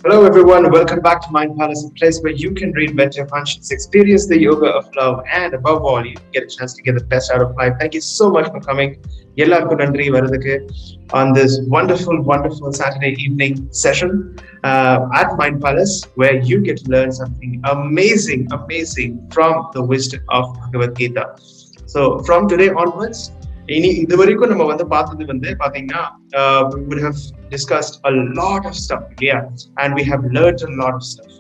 Hello, everyone. Welcome back to Mind Palace, a place where you can reinvent your conscience, experience the yoga of love, and above all, you get a chance to get the best out of life. Thank you so much for coming. எல்லாருக்கும் நன்றி வரதுக்கு on this wonderful Saturday evening session at Mind Palace, where you get to learn something amazing from the wisdom of Bhagavad Gita. So from today onwards, இனி இது வரைக்கும் நம்ம பார்த்தது பாத்தீங்கன்னா we would have discussed a lot of stuff, yeah, and we have learned a lot of stuff.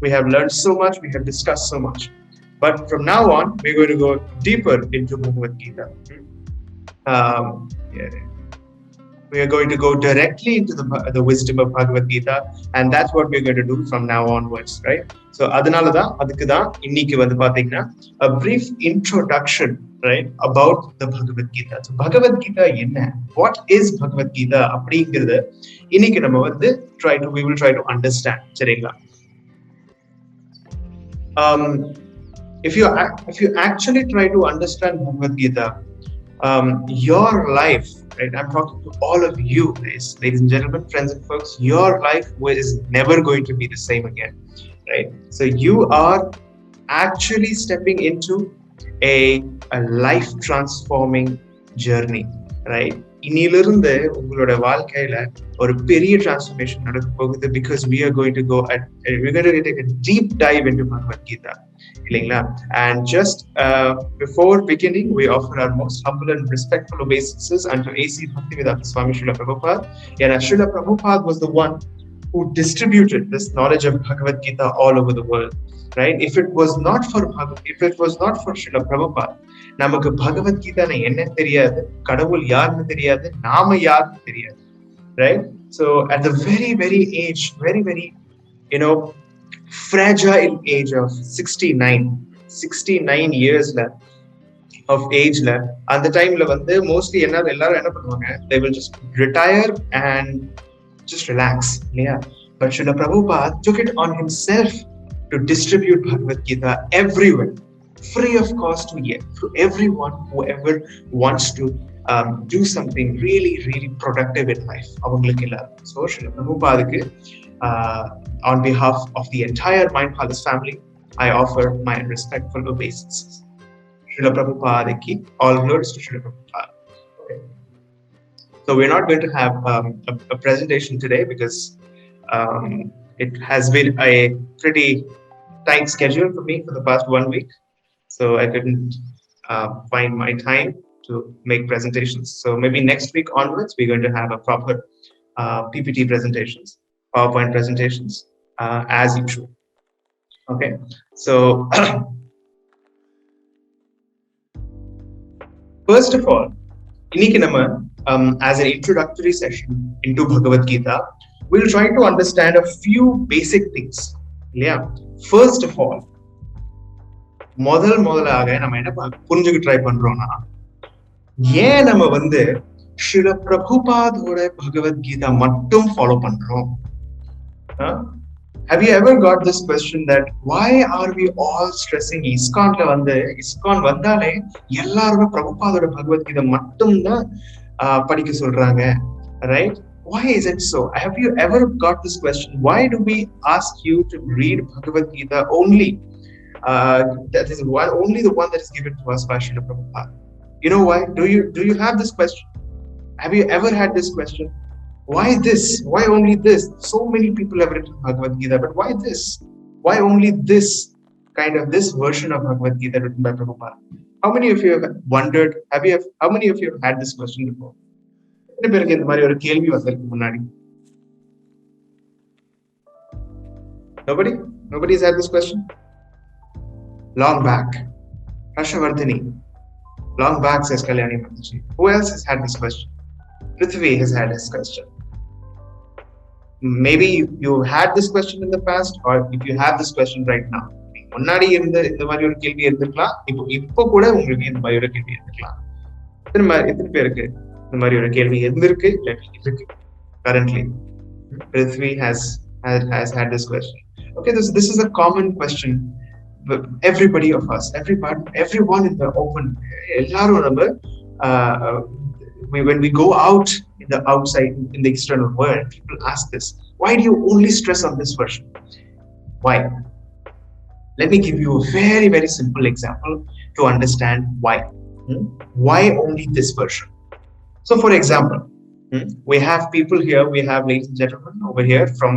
We have learned so much, we have discussed so much, but from now on we're going to go deeper into Bhagavad Gita. Yeah. We are going to go directly into the wisdom of Bhagavad Gita, and that's what we're going to do from now onwards, right? So அதுக்கு தான் இன்னைக்கு பாத்தீங்கன்னா a brief introduction, right, about the Bhagavad Gita. So Bhagavad Gita என்ன, what is Bhagavad Gita அப்படிங்கிறது இன்னைக்கு நம்ம we will try to understand. சரிங்களா? If you actually try to understand Bhagavad Gita, your life, right, I'm talking to all of you guys, ladies and gentlemen, friends and folks, your life is never going to be the same again, right? So you are actually stepping into a life transforming journey, right? இன்னிலிருந்து உங்களோட வாழ்க்கையில ஒரு பெரிய transformation நடக்க போகுது, because we're going to take a deep dive into Bhagavad Gita, இல்லைங்களா? And just before beginning, we offer our most humble and respectful obeisances unto A.C. Bhaktivedanta Swami Srila Prabhupada. And Srila Prabhupada was the one who distributed this knowledge of Bhagavad Gita all over the world, right? If it was not for Srila Prabhupada, நமக்கு பகவத் கீதா என்ன தெரியாது, கடவுள் யாருன்னு தெரியாது, நாம யாருன்னு தெரியாது, right? So at the very age, very fragile age of 69 years of age at the time mostly எல்லாரும் என்ன பண்ணுவாங்க, they will just retire and just relax, yeah. But Srila Prabhupada took it on himself to distribute Bhagavad Gita everywhere, free of cost to everyone whoever wants to do something really productive in life. So Srila Prabhupada, on behalf of the entire Mind Palace family, I offer my respectful obeisances. Srila Prabhupada ki, all glories to Srila Prabhupada. Okay. So we're not going to have a presentation today because it has been a pretty tight schedule for me for the past 1 week. So I couldn't find my time to make presentations. So maybe next week onwards, we're going to have a proper PPT presentations, PowerPoint presentations, as usual. Okay. So first of all, இன்னைக்கு நம்ம as an introductory session into Bhagavad Gita, we'll try to understand a few basic things. Yeah. First of all, முதலாக நம்ம என்ன புரிஞ்சுக்க try பண்றோம்னா, ஏன் நம்ம ஸ்ரீல பிரபுபாதோட பகவத் கீதா மட்டும் ஃபாலோ பண்றோம்? Have you ever got this question that why are we all stressing? ISKCON வந்தாலே எல்லாருமே பிரபுபாதோட பகவத் கீதா மட்டும் தான் படிக்க சொல்றாங்க, right? Why is it so? Have you ever got this question? Why do we ask you to read Bhagavad Gita only? That is only the one that is given to us by Srila Prabhupada. You know why? Do you have this question? Have you ever had this question? Why this? Why only this? So many people have written Bhagavad Gita, but why this? Why only this this version of Bhagavad Gita written by Prabhupada? How many of you have wondered? How many of you have had this question before? Nobody's had this question? Long back, Harshavardhani. Long back, says Kalyani Mataji. Who else has had this question? Prithvi has had this question. Maybe you had this question in the past, or if you have this question right now, முன்னாடி இந்த மாதிரி ஒரு கேள்வி இருந்திருக்கலாம், இப்போ கூட உங்களுக்கு இந்த மாதிரி ஒரு கேள்வி இருந்திருக்கலாம். எத்தனை பேருக்கு இந்த மாதிரி ஒரு கேள்வி இருந்திருக்கு இருக்கு currently? Prithvi has had this question. Okay, this is a common question. Everybody of us, everyone in the open, when we go out in the outside, in the external world, people ask this, Why do you only stress on this version? Why? Let me give you a very, very simple example to understand why. Why only this version? So for example, we have people here, we have ladies and gentlemen over here from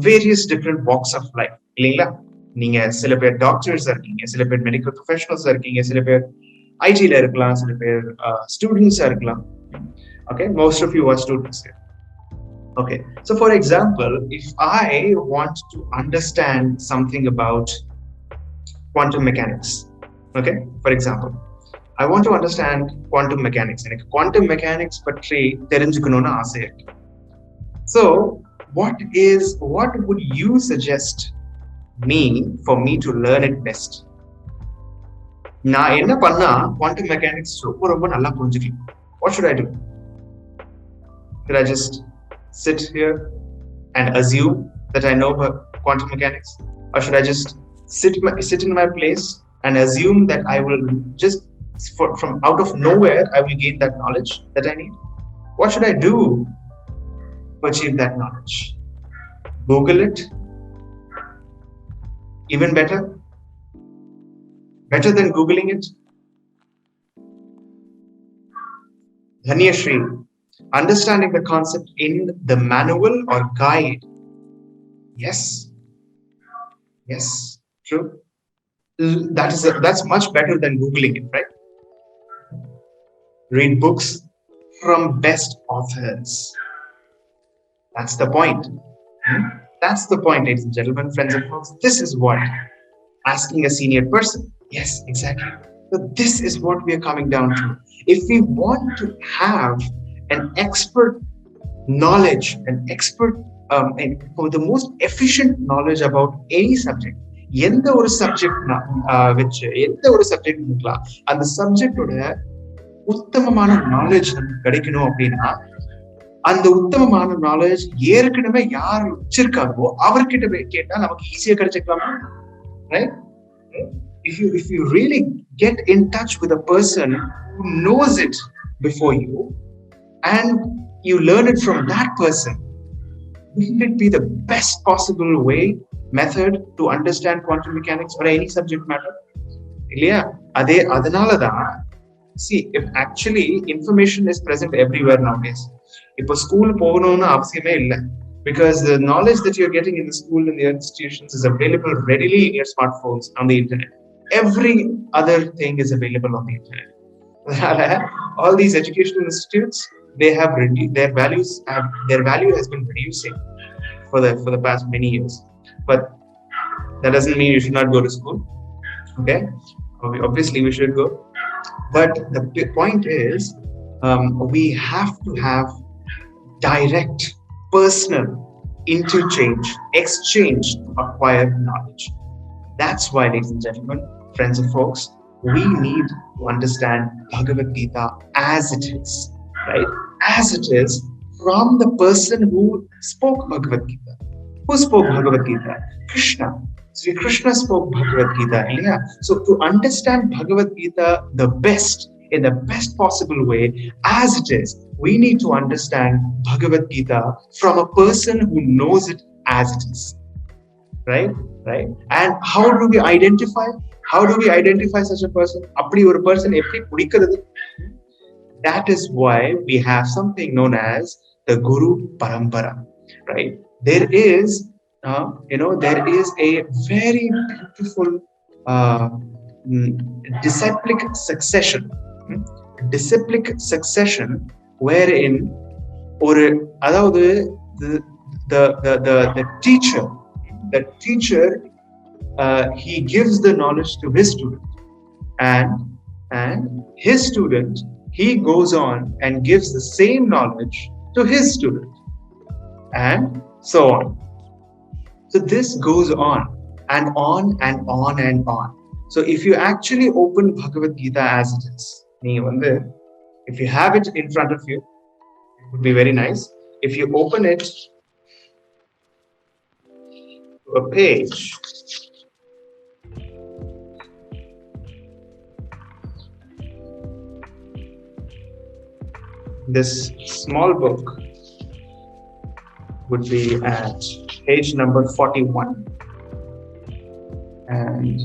various different walks of life. இல்லைங்களா? நீங்க சில பேர் doctors இருக்கீங்க, சில பேர் medical ப்ரொஃபஷனல்ஸா இருக்கீங்க, சில பேர் ஐடில இருக்கலாம், சில பேர் ஸ்டூடெண்ட்ஸா இருக்கலாம். Okay, most of you are students here. Okay, so for example, if I want to understand something about quantum mechanics, okay, for example, I want to understand quantum mechanics. எனக்கு quantum mechanics பற்றி தெரிஞ்சுக்கணும்னு ஆசை இருக்கு. So, what would you suggest me for me to learn it best? நான் என்ன பண்ணா quantum mechanics ரொம்ப நல்லா புரிஞ்சுக்கலாம்? What should I do? Should I just sit here and assume that I know quantum mechanics? Or should I just sit in my place and assume that I will just from out of nowhere I will gain that knowledge that I need? What should I do to achieve that knowledge? Google it? Even better than Googling it? Dhanyashri, understanding the concept in the manual or guide. Yes, true. That's much better than Googling it, right? Read books from best authors. That's the point. That's the point, ladies and gentlemen, friends and folks. This is what asking a senior person. Yes, exactly. So this is what we are coming down to. If we want to have an expert knowledge, for the most efficient knowledge about any subject, எந்த ஒரு subject வச்சு எந்த ஒரு subject இருக்கலாம், அந்த சப்ஜெக்டோட உத்தமமான knowledge நமக்கு கிடைக்கணும் அப்படின்னா, அந்த உத்தமமான நாலேஜ் ஏற்கனவே யார் வச்சிருக்காரோ அவர்கிட்ட கேட்டா நமக்கு ஈஸியா கிடைச்சிக்கலாமா? Right? If you really get in touch with a person who knows it before you and you learn it from that person, wouldn't it be the best possible method to understand quantum mechanics or any subject matter? இல்லையா? அதனாலதான் see, if actually information is present everywhere nowadays. இப்போ school போகணும்னு அவசியமே இல்லை, because the knowledge that you're getting in the school and the institutions is available readily in your smartphones on the internet. Every other thing is available on the internet. All these educational institutes, they have their value has been reducing for the past many years. But that doesn't mean you should not go to school. Okay, obviously we should go. But the point is, we have to have direct, personal exchange to acquire knowledge. That's why, ladies and gentlemen, friends and folks, we need to understand Bhagavad Gita as it is, right? As it is from the person who spoke Bhagavad Gita. Who spoke Bhagavad Gita? Krishna. Sri Krishna spoke Bhagavad Gita. Yeah. So to understand Bhagavad Gita in the best possible way as it is, we need to understand Bhagavad Gita from a person who knows it as it is. Right? And how do we identify such a person? Appadi oru person eppadi pudikkiradhu? That is why we have something known as the Guru Parampara, right? There is a very beautiful disciplic succession wherein the teacher he gives the knowledge to his student, and his student he goes on and gives the same knowledge to his student, and so on. So this goes on and on and on and on. So if you actually open Bhagavad Gita as it is, if you have it in front of you, it would be very nice. If you open it to a page, this small book, would be at page number 41. And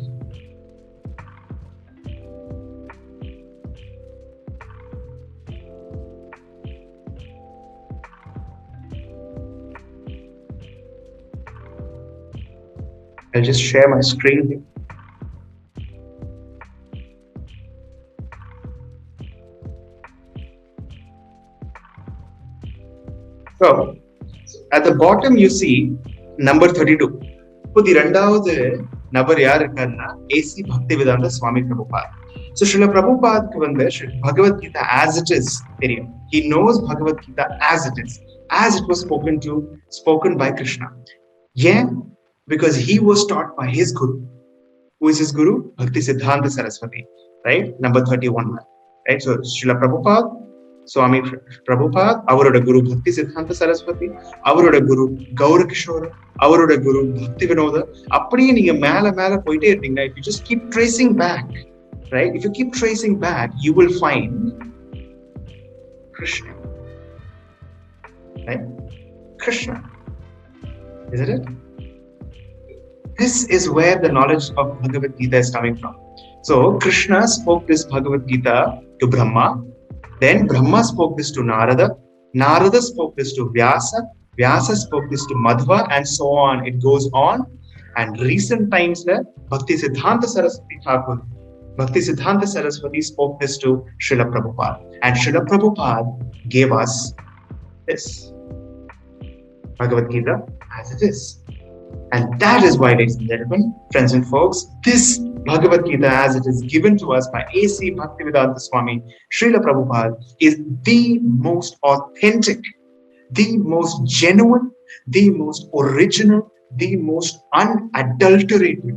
I'll just share my screen here. So, at the bottom you see number 32. இப்போது இரண்டாவது நபர் யார் இருக்காருன்னா AC Bhaktivedanta சுவாமி Prabhupad. So, Srila Prabhupada வந்து Bhagavad Gita as it is தெரியும். He knows Bhagavad Gita as it is, as it was spoken by Krishna. Yeah, because he was taught by his guru. Who is his guru? Bhakti Siddhanta Saraswati, right? Number 31, right? So, Srila Prabhupada, Swami Prabhupada, அவரோட குரு பக்தி சித்தாந்த சரஸ்வதி, அவரோட குரு கௌரகிஷோர், அவரோட குரு பக்தி வினோத. அப்படியே நீங்க மேல மேல போயிட்டே இருந்தீங்கன்னா, if you just keep tracing back, right? If you keep tracing back, you will find Krishna, right? Krishna, isn't it? This is where the knowledge of Bhagavad Gita is coming from. So Krishna spoke this Bhagavad Gita to Brahma. Then Brahma spoke this to Narada. Narada spoke this to Vyasa. Vyasa spoke this to Madhva, and so on. It goes on. And recent times, Bhakti Siddhanta Saraswati Thakur, Bhakti Siddhanta Saraswati spoke this to Srila Prabhupada. And Srila Prabhupada gave us this Bhagavad Gita as it is. And that is why, ladies and gentlemen, friends and folks, this Bhagavad Gita as it is given to us by A.C. Bhaktivedanta Swami Srila Prabhupada is the most authentic, the most genuine, the most original, the most unadulterated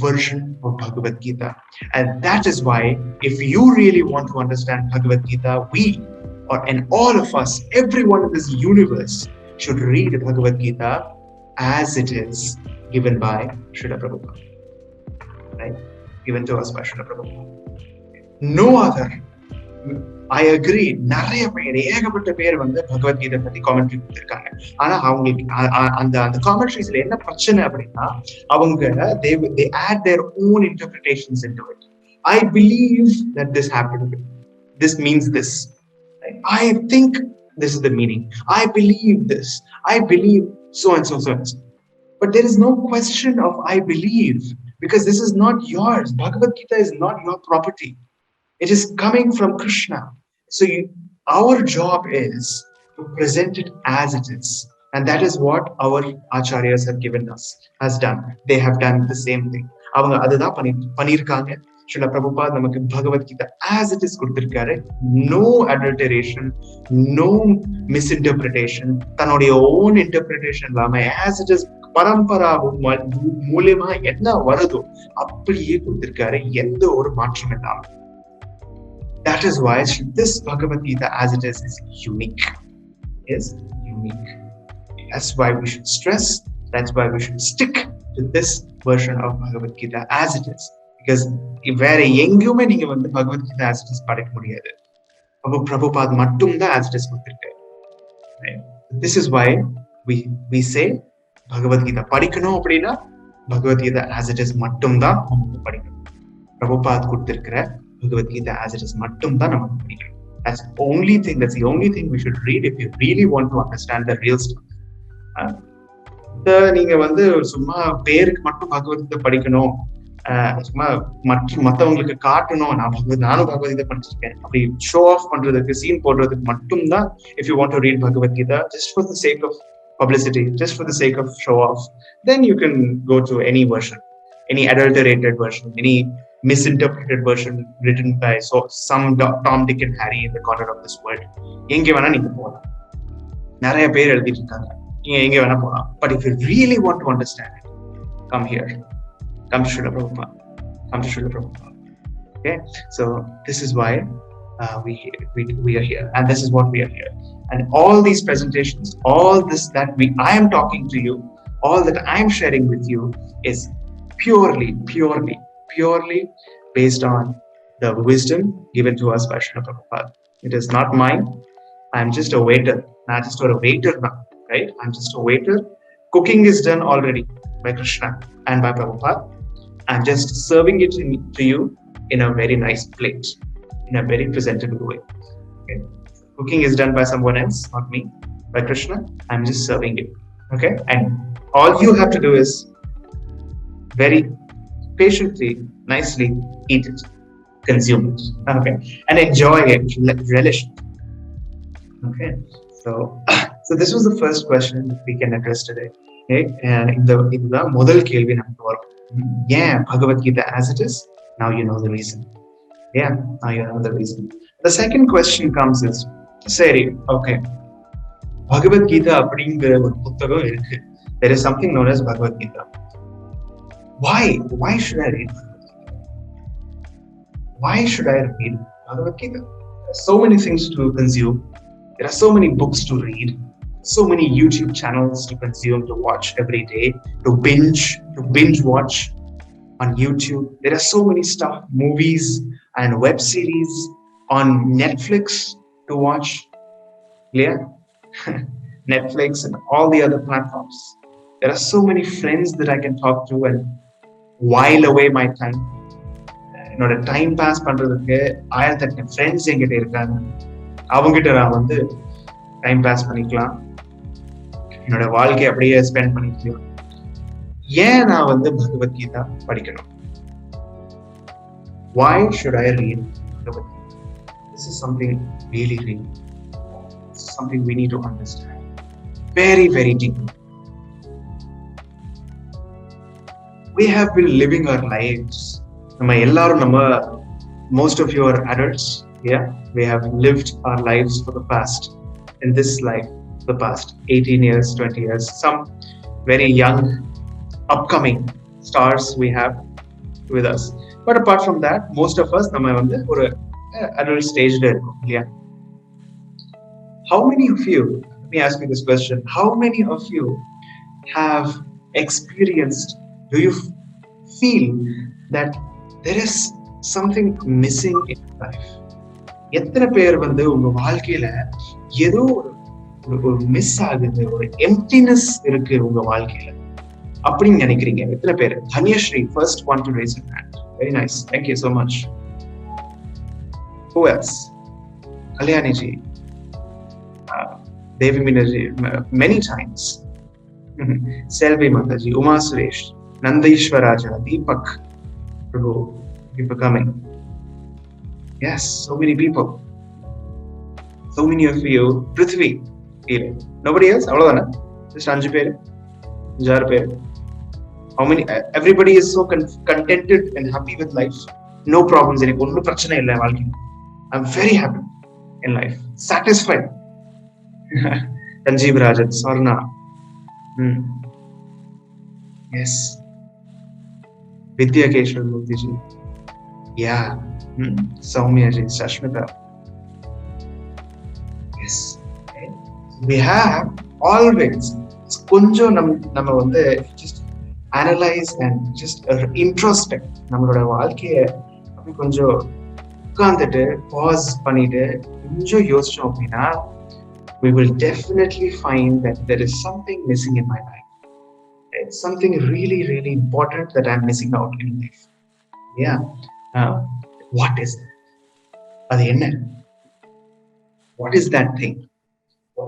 version of Bhagavad Gita. And that is why, if you really want to understand Bhagavad Gita, and all of us, everyone in this universe should read Bhagavad Gita as it is given by Srila Prabhupada, right? Given to us by Srila Prabhupada. No other. I agree. நிறைய பேர் ஏகப்பட்ட பேர் வந்து பகவத் கீதை பத்தி commentary கொடுத்திருக்காங்க. ஆனா அவங்களுக்கு அந்த காமெண்ட்ரிஸ்ல என்ன பிரச்சனை அப்படின்னா அவங்க they add their own interpretations into it. I believe that this happened. This means this. Right? I think this is the meaning. I believe this. I believe so and so, so and so. But there is no question of I believe, because this is not yours. Bhagavad Gita is not your property. It is coming from Krishna. So our job is to present it as it is. And that is what our acharyas have given us, has done. They have done the same thing. அவங்க அதுதான் பண்ணிருக்காங்க. Srila Prabhupada நமக்கு Bhagavad Gita as it is கொடுத்திருக்காரு. No adulteration, no misinterpretation, தன்னுடைய own interpretation இல்லாம as it is பரம்பரா மூலமா என்ன வருதோ அப்படியே கொடுத்திருக்காரு, எந்த ஒரு மாற்றம் இல்லாம. That is why this Bhagavad Gita as it is unique. Is unique. That's why we should stress. That's why we should stick to this version of Bhagavad Gita as it is. Because வேற எங்கேயுமே நீங்க வந்து பகவத் Geetha as it is படிக்க முடியாது. Prabhupada மட்டும் தான் as it is கொடுத்திருக்காரு. This is why we say பகவத் கீதா படிக்கணும் அப்படின்னா பகவத் கீதா as it is மட்டும் தான் நமக்கு படிக்கணும். Prabhupada கொடுத்திருக்கிற பகவத் கீதா as it is மட்டும் தான் நமக்கு படிக்கணும். That's the only thing we should read if you really want to understand the real stuff. நீங்க வந்து சும்மா பேருக்கு மட்டும் பகவத் கீதை படிக்கணும், சும்மா மற்றவங்களுக்கு காட்டணும் நானும் பகவத்கீதை படிச்சிருக்கேன் அப்படி ஷோ ஆஃப் பண்றதுக்கு சீன் போடுறதுக்கு மட்டும்தான், if you want to read Bhagavad Gita just for the sake of publicity, just for the sake of show off, then you can go to any version, any adulterated version, any misinterpreted version written by some Tom, Dick and Harry in the corner of this world. எங்க வேணா நீங்க போகலாம், நிறைய பேர் எழுதிட்டு இருக்காங்க, நீங்க எங்க வேணா போகலாம். But if you really want to understand it, come here. Come to Srila Prabhupada. Come to Srila Prabhupada. Okay, so this is why we are here, and this is what we are here. And all these presentations, all this that I am talking to you, all that I am sharing with you is purely based on the wisdom given to us by Srila Prabhupada. It is not mine. I am just a waiter. Not just a waiter now, right? I'm just a waiter. Cooking is done already by Krishna and by Prabhupada. I'm just serving it to you in a very nice plate, in a very presentable way. Okay? Cooking is done by someone else, not me, by Krishna. I'm just serving you. Okay? And all you have to do is very patiently, nicely eat it, consume it, okay, and enjoy it, relish it. Okay, so this was the first question that we can address today. Okay, இந்த முதல் கேள்வி நமக்கு வரும். Yeah, Bhagavad Gita as it is. Now you know the reason. Yeah, now you know the reason. The second question comes is, சரி, okay, Bhagavad Gita அப்படிங்கிற ஒரு புத்தகம் இருக்கு. There is something known as Bhagavad Gita. Why should I read Bhagavad Gita? Why should I read Bhagavad Gita? There are so many things to consume. There are so many books to read, so many YouTube channels to consume, to watch every day, to binge watch on YouTube. There are so many stuff, movies and web series on Netflix to watch. Yeah, Netflix and all the other platforms. There are so many friends that I can talk to and while away my time. என்னோட time pass பண்றதுக்கு 1008 friends என்கிட்ட இருக்காங்க. அவங்ககிட்ட நான் வந்து time pass பண்ணிக்கலாம், என்னோட வாழ்க்கையை அப்படியே ஸ்பெண்ட் பண்ணிக்கலாம். ஏன் நான் வந்து பகவத்கீதா படிக்கணும்? Why should I read Bhagavad Gita? This is something really this is something we need to understand very, very deeply. We have been living our lives. Most of you are adults. Yeah, we have lived our lives for the past, in this life, the past 18 years, 20 years. Some very young, upcoming stars we have with us. But apart from that, most of us, ஒரு adult stage there. Yeah. How many of you, let me ask you this question, how many of you have experienced, do you feel that there is something missing in life? எத்தனை பேர் வந்து உங்க வாழ்க்கையில ஏதோ ஒரு miss ஆகுது, ஒரு எம்ப்டினஸ் இருக்கு உங்க வாழ்க்கையில அப்படின்னு நினைக்கிறீங்க? எத்தனை பேர்? Dhanyashree, first one to raise your hand. Very nice, thank you so much. Who else? Kalyani ji, Devi Minaji, many times. Selvi Mataji, Uma Suresh, Nandishwaraja, Deepak, Prabhu, people coming. Yes, so many people. So many of you. Prithvi, nobody else? Avladana? Just 5 பேர், 6 பேர். How many? Everybody is so contented and happy with life. No problems. எனக்கு ஒன்றும் பிரச்சனை இல்லை வாழ்க்கையில். I'm very happy in life. Satisfied. Sanjeev Rajan, Swarna. Yes. Vidya Keshwar Murthy ji. Yeah. Soumya ji, Shashmita. Yes. Okay. We have always கொஞ்சம் நம்ம வந்து just analyze and just introspect நம்மளோட வாழ்க்கையை அப்படி கொஞ்சம் உட்கார்ந்துட்டு பாஸ் பண்ணிட்டு கொஞ்சம் யோசிச்சோம் அப்படின்னா we will definitely find that there is something missing in my life. It's something really, really important that I'm missing out in life. Yeah. What is it? அது என்ன? What is that thing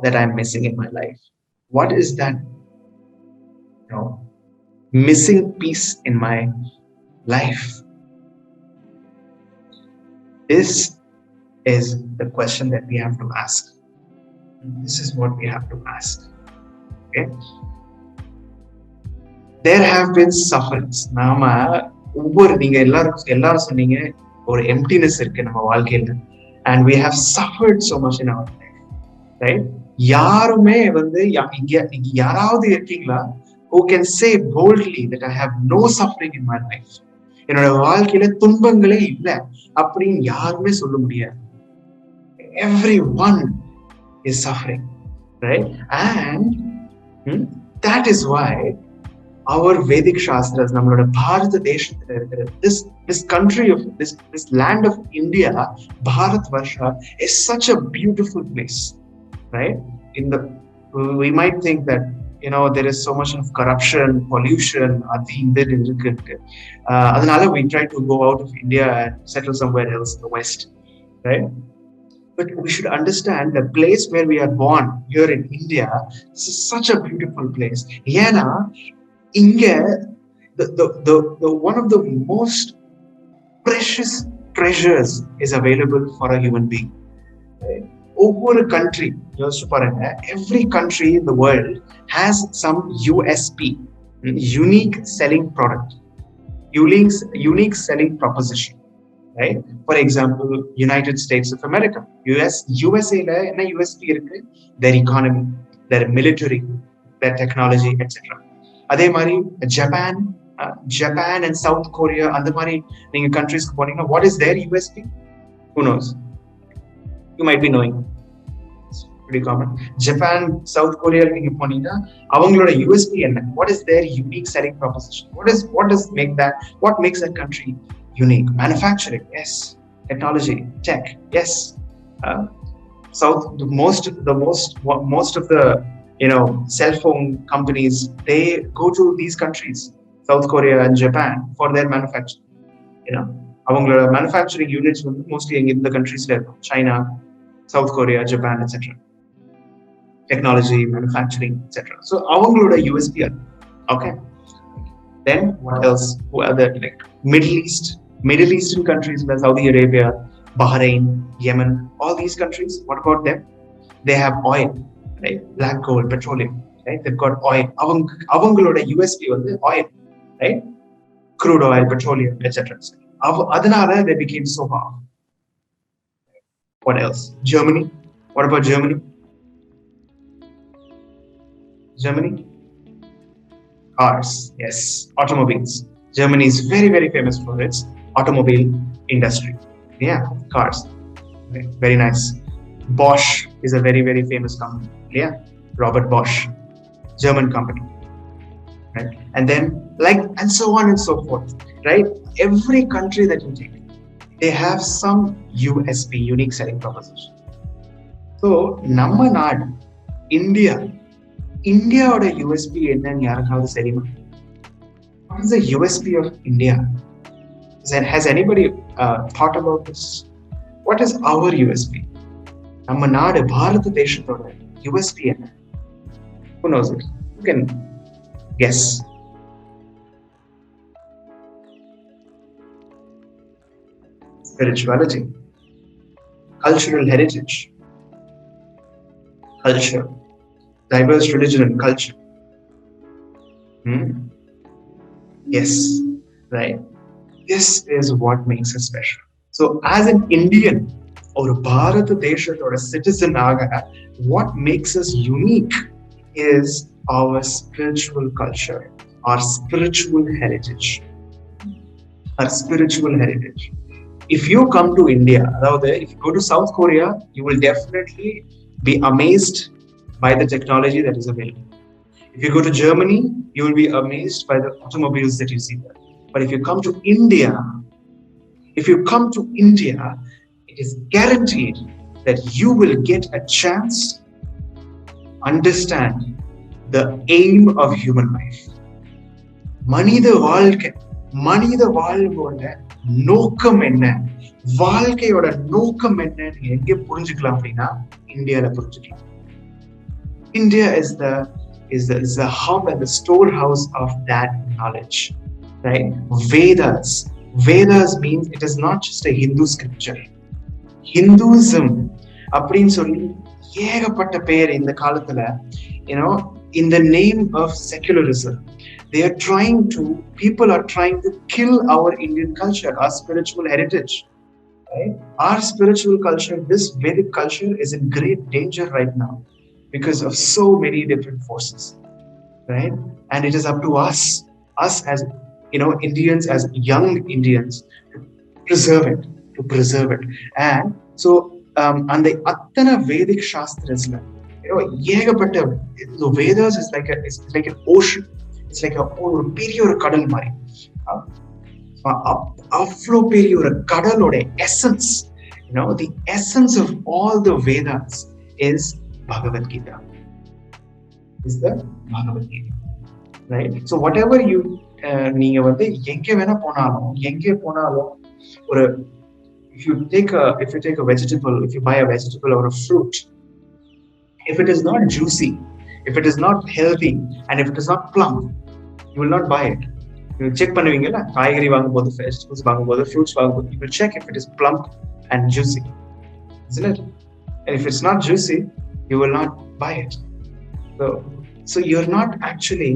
that I'm missing in my life? What is that, missing piece in my life? This is the question that we have to ask. This is what we have to ask. Okay? There have been sufferings. நீங்க எல்லாரும் சொன்னீங்க ஒரு emptiness இருக்கு நம்ம வாழ்க்கையில, and we have suffered so much in our life, right? யாருமே வந்து இங்க யாராவது இருக்கீங்களா who can say boldly that I have no suffering in my life? என்னோட வாழ்க்கையில துன்பங்களே இல்லை அப்படின்னு யாருமே சொல்ல முடியாது. Everyone is suffering, right? And that is why our Vedic Shastras, நம்மளோட பாரத தேசத்துல இருக்கிற this country of this land of India, Bharat Varsha, is such a beautiful place, right? In the we might think that there is so much of corruption, pollution, அதனால we try to go out of India and settle somewhere else in the West, right? But we should understand the place where we are born here in India. This is such a beautiful place. ஏன்னா இங்க the one of the most precious treasures is available for a human being. Over a country, every country in the world has some USP, unique selling product, unique selling proposition, right? For example, United States of America, USA la enna USP irukku? Their economy, their military, their technology, etc. அதே மாதிரி Japan and South Korea, அந்த மாதிரி நீங்க கண்ட்ரீஸ்க்கு போனீங்கன்னா what is their USP? Who knows? You might be knowing. It's pretty common. Japan, South Korea நீங்க போனீங்கன்னா அவங்களோட USP என்ன? What is their unique selling proposition? What makes that country unique? Manufacturing, yes. Technology, tech, yes. Most of the cell phone companies, they go to these countries, South Korea and Japan, for their manufacturing. அவங்களோட manufacturing units வந்து mostly in the countries like China, South Korea, Japan, etc. Technology, manufacturing, etc. So avangaloda USP. Okay. Then what else? Who are there? Like Middle Eastern countries like Saudi Arabia, Bahrain, Yemen, all these countries. What about them? They have oil, right? Black gold, petroleum, right? They've got oil. Avangaloda USP வந்து oil, right? Crude oil, petroleum, etc. Adanala they became so powerful. What else? Germany. What about Germany? Cars, yes. Automobiles. Germany is very, very famous for its automobile industry. Yeah, cars. Very nice. Bosch is a very, very famous company. Yeah, Robert Bosch, German company. Right? And then and so on and so forth. Right? Every country that you take, they have some USP, unique selling proposition. So, நம்ம நாடு இந்தியாவோட USP என்னன்னு யாருக்காவது தெரியுமா? What is the USP of India? Has anybody thought about this? What is our USP? நம்ம நாடு பாரத தேசத்தோட USP என்ன? Who knows it? You can guess. Spirituality, cultural heritage, diverse religion and culture. Yes, right. This is what makes us special. So as an Indian or Bharat Desha or a citizen, what makes us unique is our spiritual culture, our spiritual heritage. If you come to India, if you go to South Korea, you will definitely be amazed by the technology that is available. If you go to Germany, you will be amazed by the automobiles that you see there. But if you come to India, it is guaranteed that you will get a chance to understand the aim of human life. மனித வாழ்வோட நோக்கம் என்ன, வாழ்க்கையோட நோக்கம் என்னன்னு எங்க புரிஞ்சுக்கலாம் அப்படின்னா இந்தியால புரிஞ்சுக்கலாம். India is the hub and the storehouse of that knowledge, right? Vedas means it is not just a Hindu scripture. Hinduism அப்படின்னு சொல்லி ஏகப்பட்ட பேர் இந்த காலத்துல in the name of secularism, people are trying to kill our Indian culture, our spiritual heritage, right? Our spiritual culture, this Vedic culture, is in great danger right now because of so many different forces, right? And it is up to us as Indians, as young Indians, to preserve it. And so அந்த அத்தனை Vedic சாஸ்திரஸ்ல ஏகப்பட்ட Vedas is like an ocean. It's like ஒரு பெரிய ஒரு கடல் மாதிரி. அவ்வளோ பெரிய ஒரு கடலோட essence, the essence of all the Vedas is Bhagavad Gita. is the Bhagavad Gita, right? So whatever you நீங்க வந்து எங்க வேணா போனாலும் ஒரு if you take a vegetable, if you buy a vegetable or a fruit, if it is not juicy, if it is not healthy, and if it is not plump, you will not buy it. You check பண்ணுவீங்கல்ல, காய்கறி வாங்கும்போது, vegetables வாங்கும்போது, fruits வாங்கும்போது, you will check if it is plump and juicy, isn't it? And if it's not juicy, you will not buy it. So you're not actually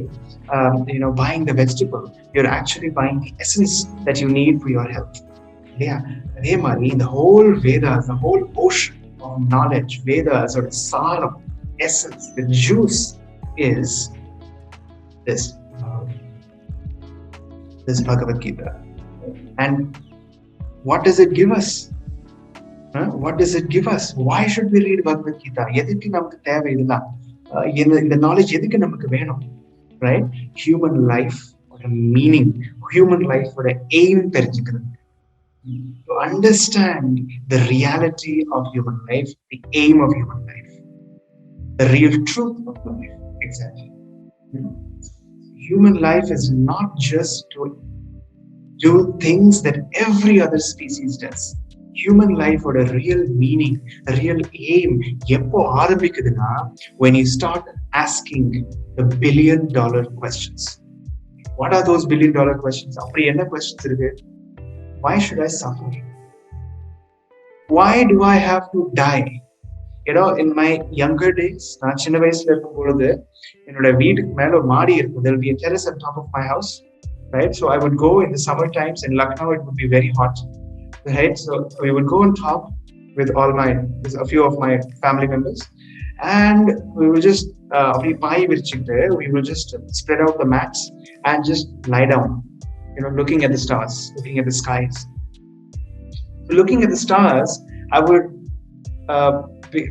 buying the vegetable, you're actually buying the essence that you need for your health. Yeah, அதே மாதிரி the whole Vedas, the whole ocean of knowledge, Vedas or saram, essence, the juice is this Bhagavad Gita. And what does it give us? What does it give us? Why should we read Bhagavad Gita? எதுக்கு நமக்கு தேவை இதெல்லாம்? இந்த knowledge எதுக்கு நமக்கு வேணும்? Right? Human life or a meaning, human life or an aim தெரிஞ்சுக்கிறது. To understand the reality of human life, the aim of human life, the real truth of life. Exactly. Human life is not just to do things that every other species does. Human life or a real meaning, a real aim, எப்போ ஆரம்பிக்குதுன்னா when you start asking the billion-dollar questions. What are those billion-dollar questions? அப்படி என்ன questions இருக்கு? Why should I suffer? Why do I have to die? In my younger days, நான் சின்ன வயசுல இருக்கும் பொழுது என்னோட வீட்டுக்கு மேல ஒரு மாடி இருக்கும். There will be a terrace on top of my house, right? So I would go in the summer times in Lucknow. It would be very hot, right? So we would go on top with a few of my family members, and we will just we will just spread out the mats and just lie down, looking at the stars, looking at the skies. Looking at the stars, I would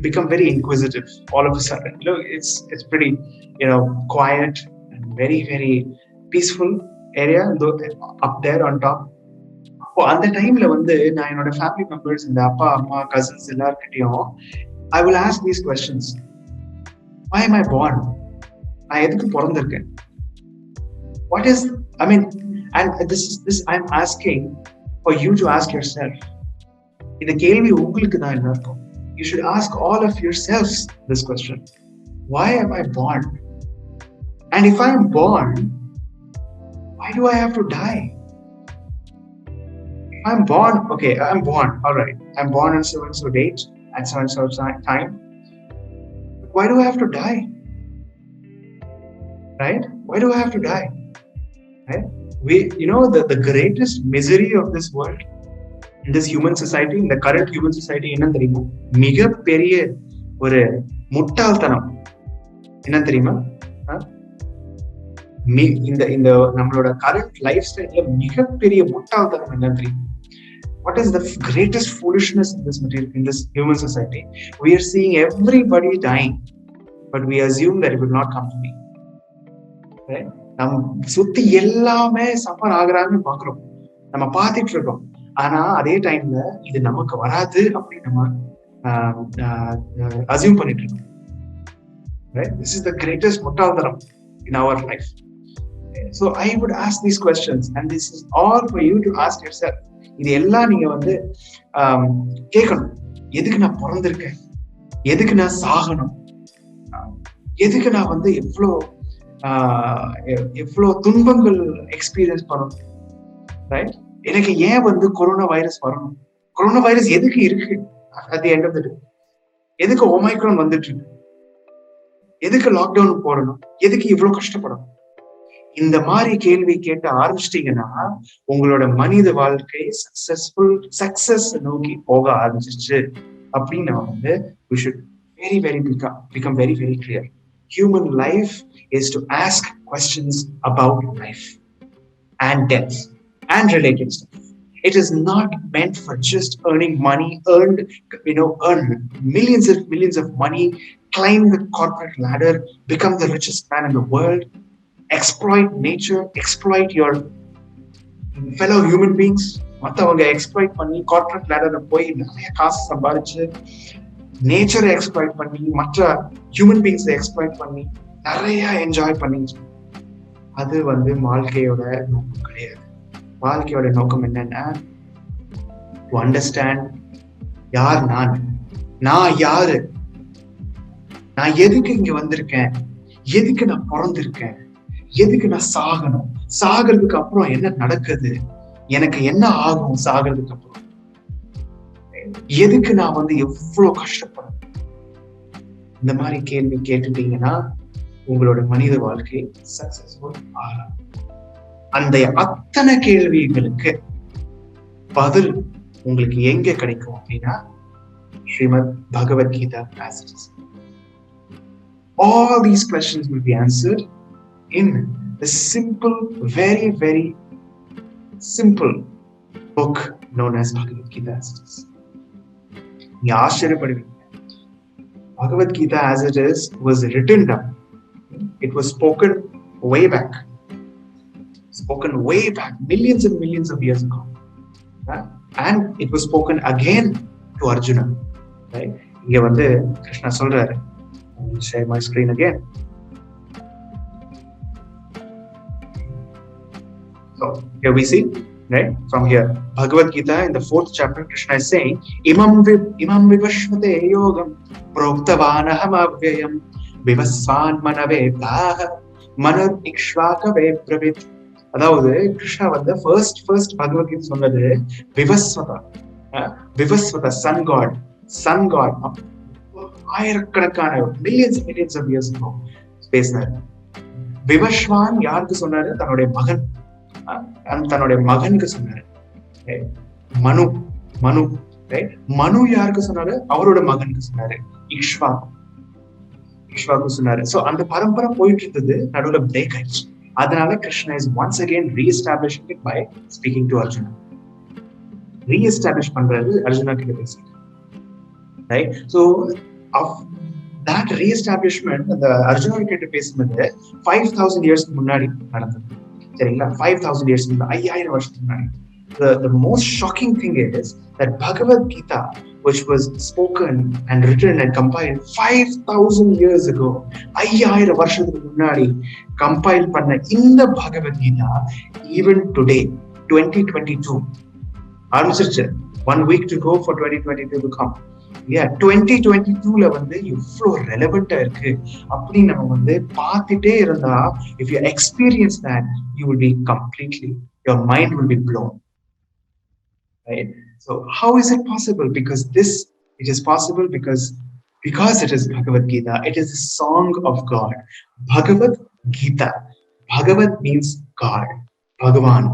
become very inquisitive all of a sudden. It's pretty quiet and very, very peaceful area up there on top. அந்த டைம்ல வந்து நான் என்னோட family members, இந்த அப்பா அம்மா cousins எல்லார்கிட்டையும் I will ask these questions. Why am I born? நான் எதுக்கு பிறந்திருக்கேன்? What is, and this I'm asking for you to ask yourself. இந்த கேள்வி உங்களுக்கு தான் எல்லாருக்கும். You should ask all of yourselves this question. Why am I born? And if I am born, why do I have to die? If I'm born, okay, I'm born, all right. I'm born on so date at so time. Why do I have to die? Right? Why do I have to die? Right? The greatest misery of this world, in this human society, in the current human society, என்ன தெரியுமா? மிகப்பெரிய ஒரு முட்டாள்தனம் என்ன தெரியுமா? இந்த நம்மளோட current life ஸ்டைல்ல மிகப்பெரிய முட்டாள்தனம் என்ன தெரியுமா? What is the greatest foolishness in this human society? We are seeing everybody dying, but we assume that it will not come to me. Right? நம்ம சுத்தி எல்லாமே சஃபர் ஆகுறாங்கன்னு பாக்குறோம், நம்ம பார்த்துட்டு இருக்கோம். ஆனா அதே டைம்ல இது நமக்கு வராது அப்படின்னு நம்ம அசியூம் பண்ணிட்டு இருக்கோம். Right? This is the greatest முட்டாள்தனம் in our life. So I would ask these questions, and this is all for you to ask yourself. இது எல்லாம் நீங்க வந்து கேட்கணும். எதுக்கு நான் பிறந்திருக்கேன்? எதுக்கு நான் சாகணும்? எதுக்கு நான் வந்து எவ்வளோ துன்பங்கள் எக்ஸ்பீரியன்ஸ் பண்ணணும்? ரைட்? எனக்கு ஏன் வந்து கொரோனா வைரஸ் வரணும்? கொரோனா வைரஸ் எதுக்கு இருக்கு? at the end of the day, எதுக்கு ஒமைக்ரான் வந்துட்டு இருக்கு? எதுக்கு லாக்டவுன் போடணும்? எதுக்கு இவ்வளவு கஷ்டப்படணும்? இந்த மாதிரி கேள்வி கேட்ட ஆரம்பிச்சிட்டீங்கன்னா உங்களோட மனித வாழ்க்கை சக்சஸ் நோக்கி போக ஆரம்பிச்சிச்சு அப்படின்னு வந்து we should become very, very clear. Human life is to ask questions about life and death and related stuff. It is not meant for just earning money, earn millions of money, climb the corporate ladder, become the richest man in the world, exploit nature, exploit your fellow human beings. மற்றவங்க exploit பண்ணி corporate லேடர்ல போய் நிறைய காசு சம்பாதிச்சு நேச்சரை exploit பண்ணி மற்ற human பீயிங்ஸை exploit பண்ணி நிறைய என்ஜாய் பண்ணிட்டு அது வந்து வாழ்க்கையோட நோக்கம் கிடையாது. வாழ்க்கையோட நோக்கம் என்னன்னா, டு அண்டர்ஸ்டாண்ட் யார் நான் யாரு, நான் எதுக்கு இங்க வந்திருக்கேன், எதுக்கு நான் பிறந்திருக்கேன், எதுக்கு நான் சாகணும், சாகிறதுக்கு அப்புறம் என்ன நடக்குது, எனக்கு என்ன ஆகும் சாகிறதுக்கு அப்புறம், எதுக்கு நான் வந்து எவ்வளவு கஷ்டப்படுறேன். இந்த மாதிரி கேள்வி கேட்டுட்டீங்கன்னா உங்களோட மனித வாழ்க்கை சக்சஸ்ஃபுல் ஆகும். அந்த அத்தனை கேள்விகளுக்கு பதில் உங்களுக்கு எங்க கிடைக்கும் அப்படின்னா ஸ்ரீமத் பகவத் Geetha passages. All these questions will be answered in the simple, very, very simple book known as Bhagavad Gita passages. நீங்க ஆச்சரியப்படுவீங்க. Bhagavad Gita as it is was written down. It was spoken way back, millions and millions of years ago, and it was spoken again to Arjuna. Right? இங்க வந்து கிருஷ்ணா சொல்றாரு. I will share my screen again. So here we see, right, from here Bhagavad Gita in the 4th chapter, Krishna is saying imam vivashvate yogam proktavanaham avyayam vivasvan manave daha manar ikshvakave pravit. அதாவது கிருஷ்ணா வந்து first Bhagavad Gita சொன்னது விவஸ்வதா Sun God ஆயிரக்கணக்கான millions of years பேசினார். விவஸ்வான் யாருக்கு சொன்னாரு? தன்னுடைய மகனுக்கு சொன்னாரு. மனு யாருக்கு சொன்னாரு? அவரோட மகனுக்கு சொன்னாரு. இக்ஷ்வாக்கு சொன்னாரு. சோ அந்த பரம்பரை போயிட்டு இருந்தது, நடுவுல பிரேக் ஆயிடுச்சு. அதனால Krishna is once again re-establishing it by speaking to Arjuna. Re-establish பண்றது அர்ஜுனா கிட்ட பேசி. Right? So of that re-establishment, அந்த அர்ஜுனா கிட்ட பேசுனது 5000 years முன்னாடி நடந்தது. சரிங்களா? 5000 years முன்னாடி, 5000 வருஷத்துக்கு முன்னாடி. The most shocking thing is that Bhagavad Gita, which was spoken and written and compiled 5000 years ago, 5000 வருஷத்துக்கு முன்னாடி கம்பைல் பண்ண இந்த பகவத் கீதா even today 2022 ஆரம்பிச்சிருச்சு. 1 week to go for 2022 to come. 2022ல வந்து இவ்வளவு ரெலவெண்டா இருக்கு அப்படி நம்ம வந்து பார்த்துட்டே இருந்தா, if you experience that, you will be completely, your mind will be blown. Right? So how is it possible? Because it is possible because it is Bhagavad Gita. It is the song of God. Bhagavad Gita. Bhagavad means God. Bhagavan.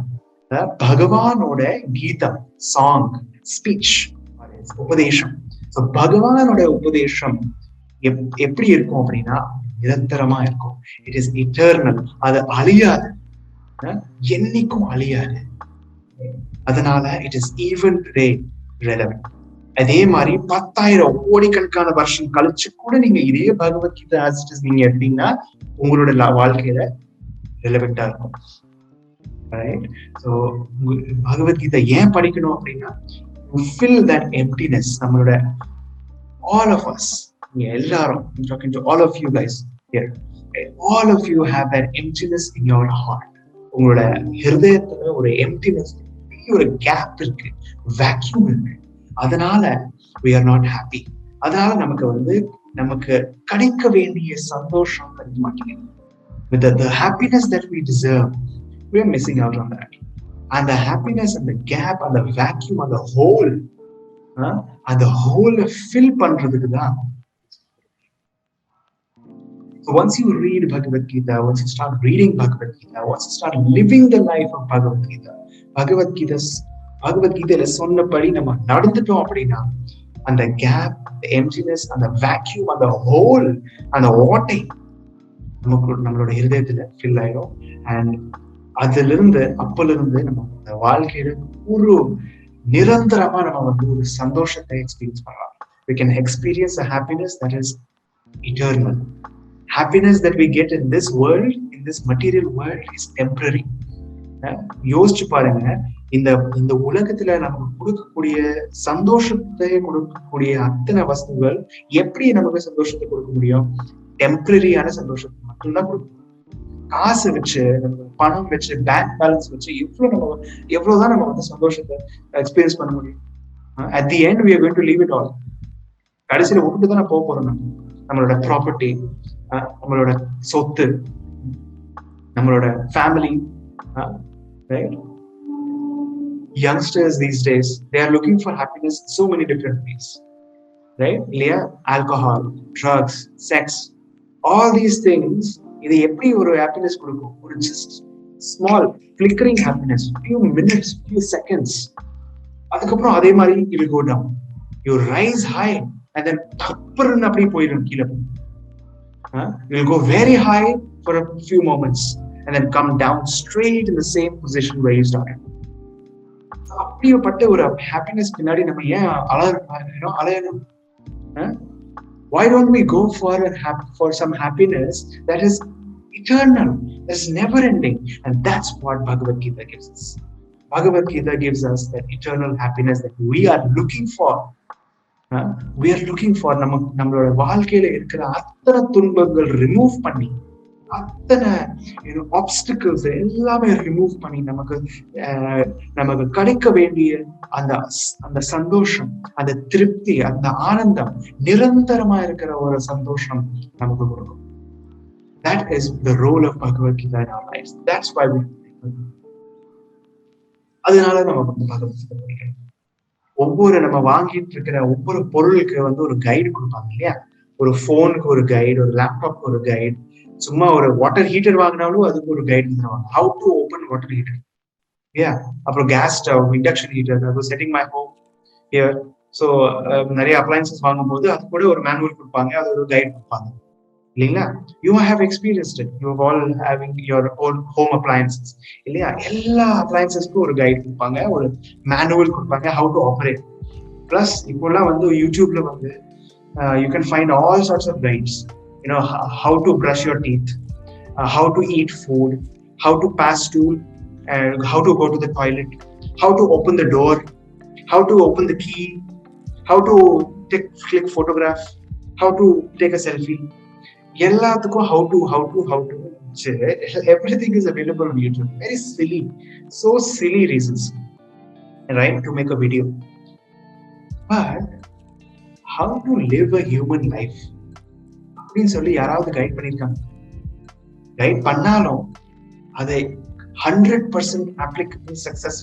Bhagavanoda Gita, song, speech, உபதேசம். So பகவானோட உபதேசம் எப்படி இருக்கும் அப்படின்னா நிரந்தரமா இருக்கும். It is eternal. அது அழியாது, என்னைக்கும் அழியாது. அதனால it is even today relevant. அதே மாதிரி 10,000 கோடிக்கணக்கான வருஷம் கழிச்சு கூட நீங்க இதே பகவத்கீதை as it is நீங்க எடுத்தீங்கன்னா உங்களோட வாழ்க்கையில ரெலவெண்டா இருக்கும். ரைட்? ஸோ பகவத்கீதை ஏன் படிக்கணும் அப்படின்னா, to fill that emptiness. நம்மளோட all of us, எல்லாரும், I'm talking to all of you guys here, all of you have that emptiness in your heart. உங்களோட ஹிருதயத்துல ஒரு emptiness, ஒரு கேப் இருக்கு, வேக்யூம் இருக்கு. அதனால we are not happy. அதனால நமக்கு கிடைக்க வேண்டிய சந்தோஷம் கிடைக்க மாட்டேங்குது. With the happiness that we deserve, we are missing out on that. And the happiness and the gap and the vacuum and the hole, and the hole fill பண்றதுக்கு தான். So once you read Bhagavad Gita, once you start reading Bhagavad Gita, once you start living the life of Bhagavad Gita, Bhagavad Gita சொன்னபடி நம்ம நடந்துட்டோம் அப்படின்னா, அந்த gap, the emptiness, அந்த vacuum, அந்த hole, அந்த ஓட்டை நம்மளோட ஹிருதயத்துல ஃபில் ஆயிடும். அண்ட் அப்பலிருந்து நம்ம வாழ்க்கையில ஒரு நிரந்தரமா நம்ம ஒரு சந்தோஷத்தை எக்ஸ்பீரியன்ஸ் பண்ணலாம். We can experience a happiness that is eternal. Happiness that we get in this world, in this material world, is temporary. யோசிச்சு பாருங்க, இந்த உலகத்துல நமக்கு கொடுக்கக்கூடிய சந்தோஷத்தை கொடுக்கக்கூடிய அத்தனை வஸ்துகள் எப்படி நமக்கு சந்தோஷத்தை கொடுக்க முடியும்? டெம்பரரியான சந்தோஷத்தை மட்டும்தான் கொடுக்கும். காசு வச்சு, பணம் வச்சு, பேங்க் பேலன்ஸ் வச்சு எவ்வளவுதான் நம்ம வந்து சந்தோஷத்தை எக்ஸ்பீரியன்ஸ் பண்ண முடியும்? At the end we are going to leave it all. கடைசியில விட்டுட்டு தான் போக போறோம். நம்மளோட ப்ராப்பர்ட்டி, நம்மளோட சொத்து, நம்மளோட family. Right? Youngsters these days, they are looking for happiness in so many different ways. Right? Alcohol, drugs, sex, all these things, இது எப்படி ஒரு happiness கொடுக்கும்? ஒரு just small flickering happiness, few minutes, few seconds. அதுக்கப்புறம் அதே மாதிரி it will go down. You rise high and then தப்புன்னு அப்படியே போயிடும் கீழே. You will go very high for a few moments and then come down straight in the same position where you started. அப்படியேப்பட்ட ஒரு happiness பின்னாடி நம்ம ஏன் அலையணும்? Why don't we go for some happiness that is eternal, that's never ending? And that's what Bhagavad Gita gives us. Bhagavad Gita gives us that eternal happiness that we are looking for. We are looking for நம்மளோட வாழ்க்கையில இருக்கிற அத்தனை துன்பங்கள் remove பண்ணி, அத்தனை obstacles எல்லாமே remove பண்ணி நமக்கு கிடைக்க வேண்டிய அந்த சந்தோஷம், அந்த திருப்தி, அந்த ஆனந்தம், நிரந்தரமா இருக்கிற ஒரு சந்தோஷம் நமக்கு கொடுக்கும். That is the role of Bhagavad Gita in our lives. That's why we அதனால நம்ம பகவத் கீதை படிக்கணும். ஒவ்வொரு நம்ம வாங்கிட்டு இருக்கிற ஒவ்வொரு பொருளுக்கு வந்து ஒரு கைடு கொடுப்பாங்க இல்லையா? ஒரு போனுக்கு ஒரு கைடு, ஒரு லேப்டாப்க்கு ஒரு கைடு, சும்மா ஒரு வாட்டர் ஹீட்டர் வாங்கினாலும் அதுக்கு ஒரு கைடு தருவாங்க. How to open water heater, இல்லையா? அப்புறம் gas stove, induction heater, setting my home here. So நிறைய அப்ளைன்சஸ் வாங்கும் போது அது கூட ஒரு மேனுவல் கொடுப்பாங்க, அது ஒரு கைடு கொடுப்பாங்க இல்லைங்களா? You have experienced it, you all having your own home appliances இல்லையா? எல்லா அப்ளையன்சஸ்க்கும் ஒரு கைடு கொடுப்பாங்க, ஒரு மேனுவல் கொடுப்பாங்க, ஹவு டு ஆப்ரேட். பிளஸ் இப்போலாம் வந்து யூடியூப்ல வந்து you can find all sorts of guides, how to brush your teeth, how to eat food, how to pass stool, and how to go to the toilet, how to open the door, how to open the key, how to click photograph, how to take a selfie. எல்லாத்துக்கும் how to everything is available on YouTube. Very silly, so silly reasons, right, to make a video. But how to live a human life அப்படின்னு சொல்லி யாராவது guide பண்ணிருக்காங்க? Guide பண்ணாலும் அதை 100% applicable success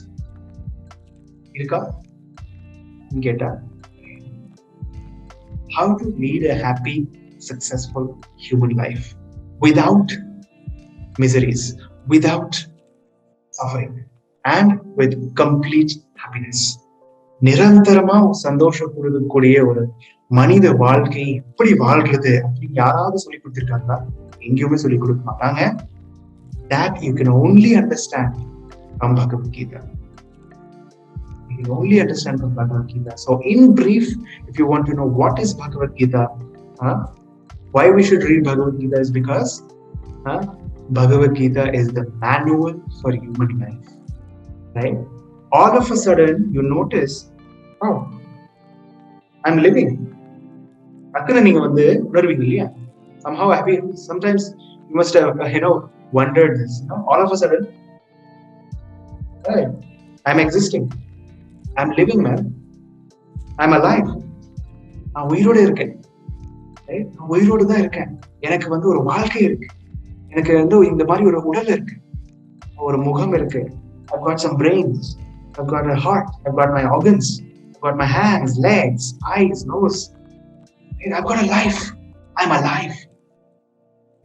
இருக்கா கேட்டா, how to lead a happy, successful human life without miseries, without suffering, and with complete happiness. நிரந்தரமா சந்தோஷம் கொடுக்கக்கூடிய ஒரு மனித வாழ்க்கை எப்படி வாழ்றது அப்படின்னு யாராவது சொல்லி கொடுத்திருக்காங்களா? எங்கேயுமே சொல்லி கொடுக்க மாட்டாங்க. That you can only understand from Bhagavad Gita. You can only understand from Bhagavad Gita. So in brief, if you want to know what is Bhagavad Gita, why we should read Bhagavad Gita is because Bhagavad Gita is the manual for human life, right? All of a sudden you notice, oh, I'm living. akkana neenga vandu unarvinga illaya? Somehow sometimes you must have wondered this, all of a sudden, hey, I'm existing, I'm living, man, I'm alive, நான் உயிரோட இருக்கேன், நான் உயிரோடு தான் இருக்கேன், எனக்கு வந்து ஒரு வாழ்க்கை இருக்கு, எனக்கு வந்து இந்த மாதிரி ஒரு உடல் இருக்கு, ஒரு முகம் இருக்கு, I've got some brains, I've got a heart, I've got my organs, I've got my hands, legs, eyes, nose, I've got a life, I'm alive,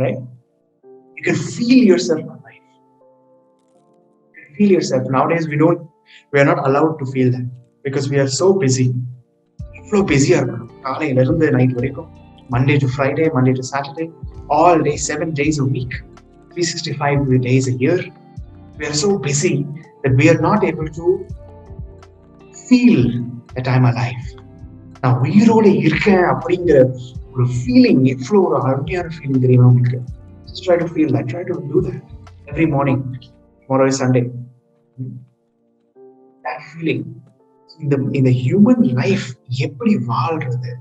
right? You can feel yourself alive. You can feel yourself. Nowadays we are not allowed to feel that because we are so busy. So busy இருக்கணும், காலையில இருந்து night வரைக்கும், Monday to Friday, Monday to Saturday, all day, 7 days a week, 365 days a year. We are so busy that we are not able to feel that I'm alive. நான் உயிரோட இருக்கேன் அப்படிங்கிற ஒரு feeling எவ்வளோ ஒரு அருமையான ஃபீலிங் தெரியுமா உங்களுக்கு? Just try to feel that. Try to do that every morning. Tomorrow is Sunday. That feeling. இந்த ஹியூமன் லைஃப் எப்படி வாழ்றது,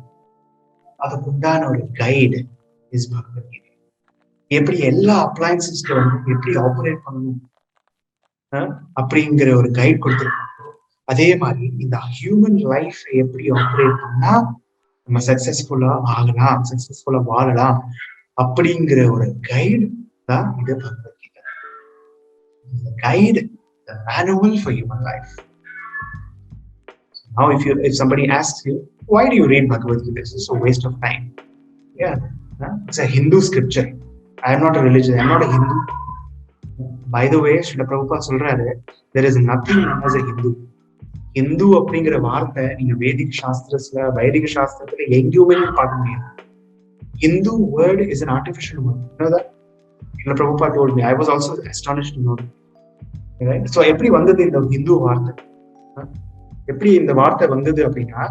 அதுக்கு உண்டான ஒரு கைடு இஸ் பகவத்கீதை. எப்படி எல்லா அப்ளையன்சஸ்க்கு வந்து எப்படி ஆப்ரேட் பண்ணணும் அப்படிங்கிற ஒரு கைட் கொடுத்துருக்காங்க. அதே மாதிரி இந்த ஹியூமன் லைஃப் எப்படி ஆப்ரேட் பண்ணா நம்ம சக்சஸ்ஃபுல்லா ஆகலாம், சக்சஸ்ஃபுல்லா வாழலாம் அப்படிங்கிற ஒரு கைடு தான் இது Bhagavad Gita. Guide, the manual for human life. Now if somebody asks you, why do you read Bhagavad Gita? This is a waste of time. Yeah, it's a Hindu scripture. I am not a religious, I am not a Hindu. By the way, Srila Prabhupada சொல்றாரு, there is nothing as a Hindu. Hindu அப்படிங்கிற வார்த்தை நீங்க வேதிக் சாஸ்திரத்துல, வைதிக சாஸ்திரத்துல எங்கேயுமே பார்க்க முடியாது. Hindu word is an artificial word. You know that? Srila Prabhupada told me. I was also astonished to know that. Right? So எப்படி வந்தது இந்த ஹிந்து வார்த்தை? எப்படி இந்த வார்த்தை வந்தது அப்படின்னா,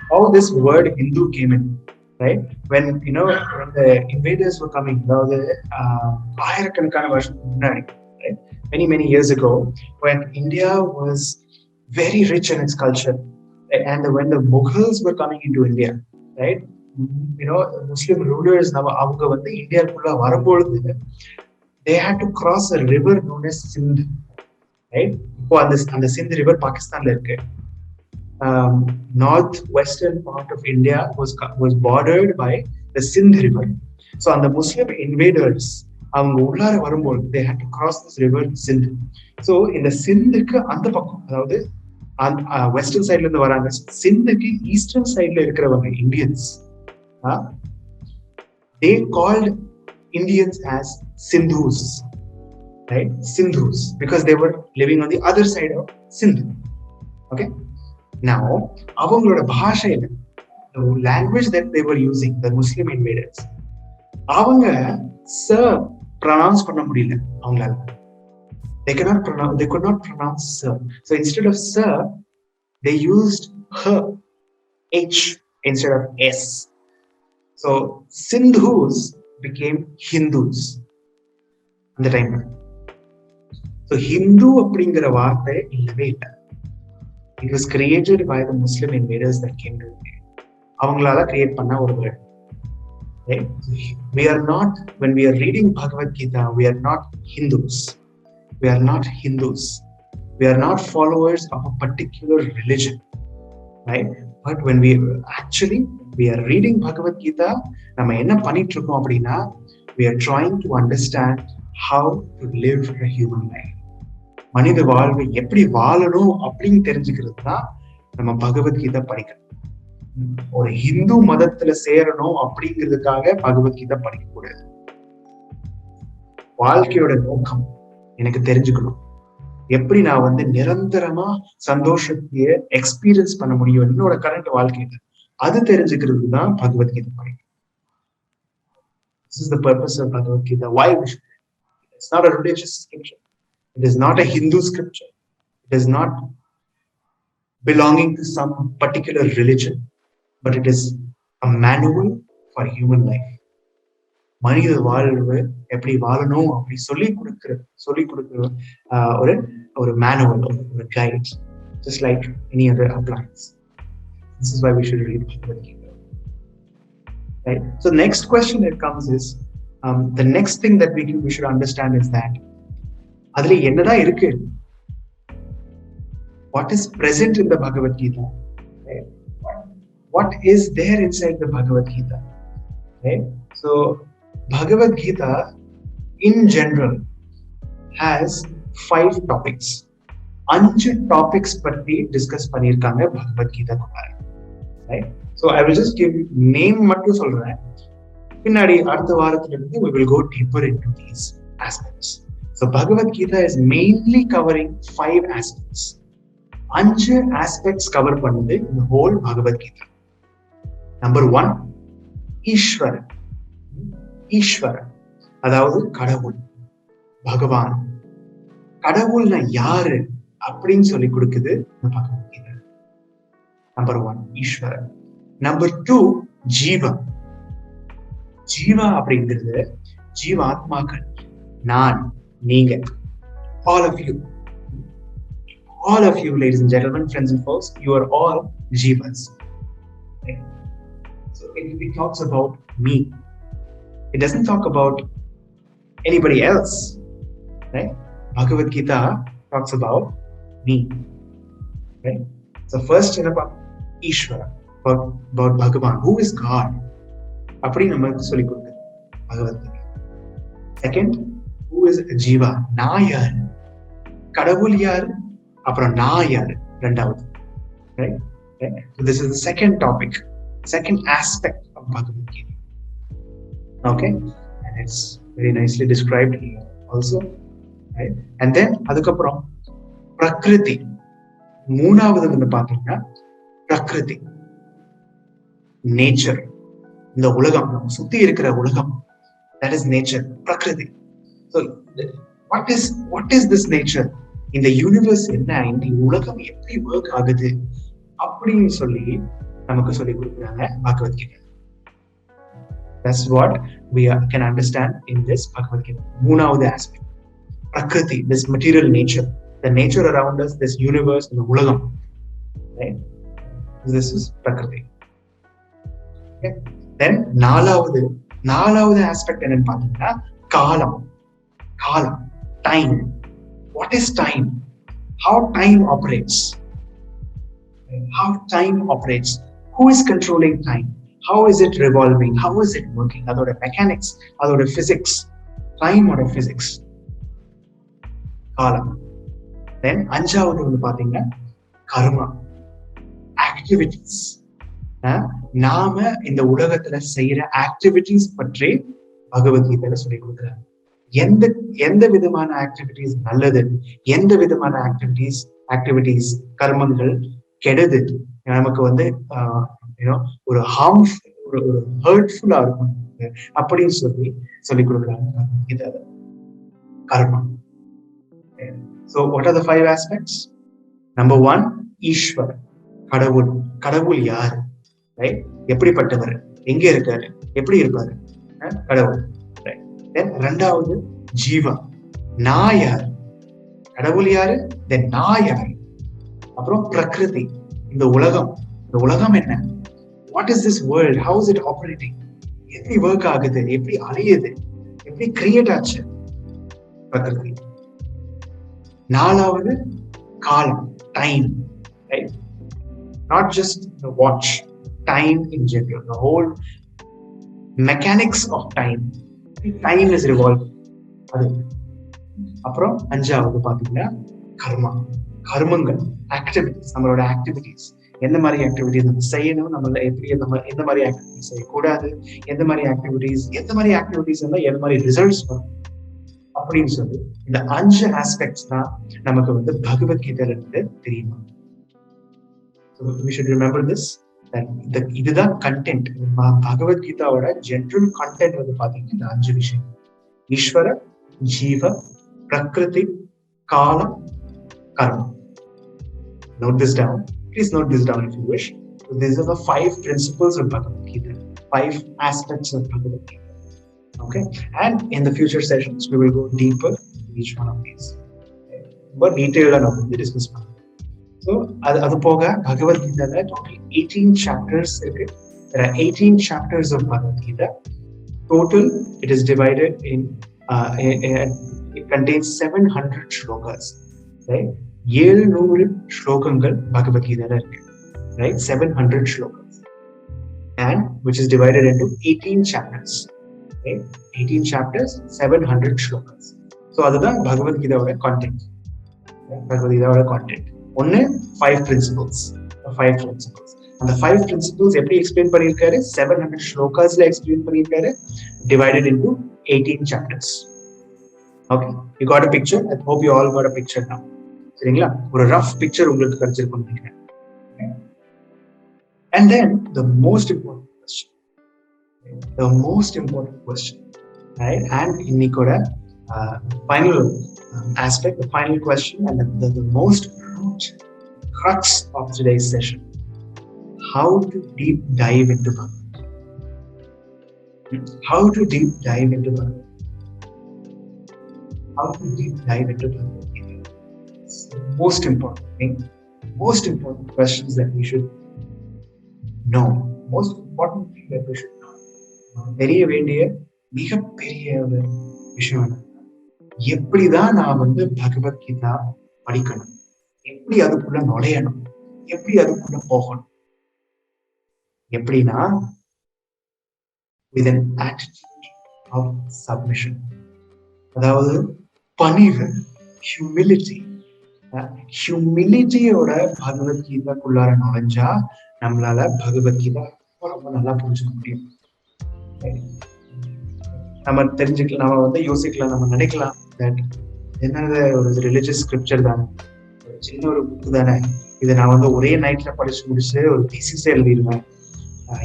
how this word Hindu came in, right? When when the invaders were coming, அதாவது ஆயிரக்கணக்கான வருஷத்துக்கு முன்னாடி, right? Many years ago, when India was very rich in its culture, and when the Mughals were coming into India, right? Muslim rulers அவங்க வந்து இந்தியாவுக்குள்ள வரும்பொழுது they had to cross a river known as Sindh, right? இப்போ அந்த Sindh river பாகிஸ்தான்ல இருக்கு. Northwestern part of India was bordered by the Sindh river. So அந்த Muslim invaders அவங்க உள்ளார வரும்போது they had to cross this river Sindh. So இந்த சிந்துக்கு அந்த பக்கம், அதாவது வெஸ்டர்ன் சைட்ல இருந்து வராங்க. சிந்துக்கு ஈஸ்டர்ன் சைட்ல இருக்கிறவங்க Indians, they called Indians as Sindhus, right? Sindhus, because they were living on the other side of Sindh. Okay, now avangaloda bhashayila, the language that they were using, the Muslim invaders, avanga sir pronounce பண்ண முடியல அவங்களால. They could not pronounce sir. So instead of sir, they used her, h instead of s. So Sindhus became Hindus அந்த டைம்ல. So Hindu அப்படிங்கிற வார்த்தை இல்லவே இல்லை. It was created by the Muslim invaders that came to India. அவங்களால create பண்ண ஒரு word. Right? We are not, when we are reading Bhagavad Gita, we are not Hindus. We are not Hindus. We are not followers of a particular religion, right? But when we are reading Bhagavad Gita, நம்ம என்ன பண்ணிட்டு இருக்கோம் அப்படின்னா, we are trying to understand how to live a human life. மனித வாழ்வை எப்படி வாழணும் அப்படின்னு தெரிஞ்சுக்கிறது தான் நம்ம பகவத்கீதை படிக்கணும். ஒரு ஹிந்து மதத்துல சேரணும் அப்படிங்கிறதுக்காக பகவத்கீதை படிக்க கூடாது. வாழ்க்கையோட நோக்கம் எனக்கு தெரிஞ்சுக்கணும், எப்படி நான் வந்து நிரந்தரமா சந்தோஷத்தைய எக்ஸ்பீரியன்ஸ் பண்ண முடியும் என்னோட கரண்ட் வாழ்க்கையில, அது தெரிஞ்சுக்கிறது தான் பகவத்கீதை படிக்கணும். This is the purpose of Bhagavad Gita. Why we should? It's not a religious scripture. It is not a Hindu scripture. It is not belonging to some particular religion, but it is a manual for human life. மனித வாழ்வு எப்படி வாழணும் அப்படி சொல்லி கொடுக்கிற ஒரு manual, ஒரு guide, just like any other appliance. This is why we should read Bhagavad Gita. Right? So next question that comes is, the next thing that we should understand is that அதுல என்னதான் இருக்கு? What is present in the Bhagavad Gita? Right? What is there inside the Bhagavad Gita? Right? So Bhagavad Gita in general has 5 topics. 5 topics பத்தி discuss பண்ணிருக்காங்க Bhagavad Gita குள்ள. Right? So I will just give name மட்டும் சொல்றேன். பின்னாடி அடுத்த வாரத்துல இருந்து we will go deeper into these aspects. So Bhagavad Gita is mainly covering 5 aspects. 5 aspects cover பண்ணுது in the whole Bhagavad Gita. Number 1, ஈஸ்வரன். ஈஸ்வரன் அதாவது கடவுள், பகவான். கடவுள்னா யாரு அப்படின்னு சொல்லி கொடுக்குது இந்த பகவத் கீதை. நம்பர் 1 ஈஸ்வரன். நம்பர் 2 ஜீவா. ஜீவா அப்படிங்கிறது ஜீவாத்மாக்கள், நான், நீங்க, all of you ladies and gentlemen, friends and folks, you are all jivas. Right? So it talks about me. It doesn't talk about anybody else. Right? Bhagavad Gita talks about me. Right? So first, about Ishvara, about Bhagavan, who is God. அப்படி நமக்கு சொல்லிக் கொடுக்குது Bhagavad Gita. Second, who is Jeeva, நான் யாரு, கடவுள் யாரு, அப்புறம் நான் யாரு ரெண்டாவது. Right? Okay. So this is the second topic, second aspect of Bhagavad Gita. Okay, and it's very nicely described here also. Right? And then அதுக்கப்புறம் பிரகிருதி, மூணாவது வந்து பாத்தீங்கன்னா பிரகிருதி, நேச்சர், இந்த உலகம், நம்ம சுத்தி இருக்கிற உலகம், that is nature, பிரகிருதி. So what is this nature? இந்த யூனிவர்ஸ் என்ன, இந்த உலகம் எப்படி ஒர்க் ஆகுது அப்படின்னு சொல்லி நமக்கு சொல்லி கொடுக்குறாங்க Bhagavad Gita. That's what we can understand in this Bhagavad Gita. மூணாவது aspect, prakriti, this material nature, the nature around us, this universe, the ulagam. Right? This is prakriti. Okay. Then நாலாவது aspect என்னன்னு பாத்தீங்கன்னா காலம், time. What is time? How time operates? Who is controlling time? How is it revolving? How is it working? அதோட mechanics, அதோட physics, டைமோட physics, காலம். தென் அஞ்சாவது வந்து பாத்தீங்கன்னா கர்மா, ஆக்டிவிட்டிஸ். நாம இந்த உலகத்துல செய்யற ஆக்டிவிட்டிஸ் பற்றி பகவத்கீதையில சொல்லி கொடுக்குறாங்க. எந்த விதமான ஆக்டிவிட்டிஸ் நல்லது, எந்த விதமான ஆக்டிவிட்டிஸ் கர்மங்கள் கெடுது, நமக்கு வந்து ஒரு ஹர்ட்ஃபுல்லா இருக்கும் அப்படின்னு சொல்லி கொடுக்குறாங்க இத கர்மா. So what are the 5 aspects? Number 1, Ishwar, கடவுள் யாரு, ரைட்? எப்படிப்பட்டவர், எங்க இருக்காரு, எப்படி இருப்பாரு, கடவுள். Then ரெண்டாவது ஜீவா, நான் யாரு, கடவுள் யாரு, தென் நான் யாரு. அப்புறம் பிரகிருதி, இந்த உலகம் என்ன, what is this world, how is it operating, எப்படி ஒர்க் ஆகுது, எப்படி அழியுது, எப்படி கிரியேட் ஆச்சு, பிரகிருதி. நாலாவது காலம், time, right? Not just the watch, time in general, the whole mechanics of time is revolving. அது அப்புறம் அஞ்சாவது பாத்தீங்கன்னா கர்மங்கள், ஆக்டிவிட்டிஸ், நம்மளோட ஆக்டிவிட்டிஸ், எந்த மாதிரி ஆக்டிவிட்டிஸ் நம்ம செய்யணும், நம்மள எப்படி எந்த மாதிரி ஆக்டிவிட்டிஸ் செய்யக்கூடாது, எந்த மாதிரி ஆக்டிவிட்டிஸ் இருந்தால் எந்த மாதிரி ரிசல்ட்ஸ் வரும் அப்படின்னு சொல்லி இந்த 5 ஆஸ்பெக்ட்ஸ் தான் நமக்கு வந்து பகவத்கீதையில இருந்து தெரியுமா. We should remember this, that இதுதான் கண்டென்ட். பகவத்கீதாவோட ஜெனரல் கண்டென்ட் வந்து பாத்தீங்கன்னா இந்த 5 விஷயம்: ஈஸ்வர, ஜீவ, பிரகிருதி, காலம், கர்மா. Note this down. Please note this down if you wish. So these are the 5 principles of Bhagavad Gita, 5 aspects of Bhagavad Gita. Okay, and in the future sessions we will go deeper in each one of these, but detailed and we discuss. So adu poga Bhagavad Gita la total 18 chapters irukku. There are 18 chapters of Bhagavad Gita. Total it is divided in it contains 700 shlokas, right? 700 shlokangal Bhagavad Gita la irukku, right? 700 shlokas, and which is divided into 18 chapters. 18 chapters, 700 shlokas. So அதுதான் Bhagavad Gitaவோட content. ஒன்னு 5 principles. அந்த 5 principles எப்படி explain பண்ணிருக்காரு, 700 shlokas ல explain பண்ணிருக்காரு, divided into 18 chapters. Okay, you got a picture? I hope you all got a picture now. சரிங்களா? ஒரு rough picture உங்களுக்கு கிடைச்சிருக்கும்னு நினைக்கிறேன். And then the most important question, right? And innikoda final aspect, the final question, and the most crux of today's session: how to deep dive into Bhagavad Gita. How to deep dive into Bhagavad Gita. It's the most important thing, most important questions that we should know. Most important thing that we should தெரிய வேண்டிய மிகப்பெரிய ஒரு விஷயம் என்ன, எப்படிதான் நான் வந்து பகவத்கீதா படிக்கணும், எப்படி அதுக்குள்ள நுழையணும், எப்படி அதுக்குள்ள போகணும், எப்படின்னா with an attitude of submission, அதாவது பணிவு, ஹியூமிலிட்டி. ஹியூமிலிட்டியோட பகவத்கீதாக்குள்ளார நுழைஞ்சா நம்மளால பகவத்கீதா ரொம்ப நல்லா புரிஞ்சுக்க முடியும். நம்ம தெரிஞ்சுக்கலாம், நம்ம வந்து யோசிக்கலாம், நம்ம நினைக்கலாம் என்னது ஒரு ரிலிஜியஸ் ஸ்கிரிப்சர் தானே, சின்ன ஒரு புக்கு தானே, இதை நான் வந்து ஒரே நைட்ல படிச்சு முடிச்சு ஒரு தீசிஸே எழுதிடுவேன்,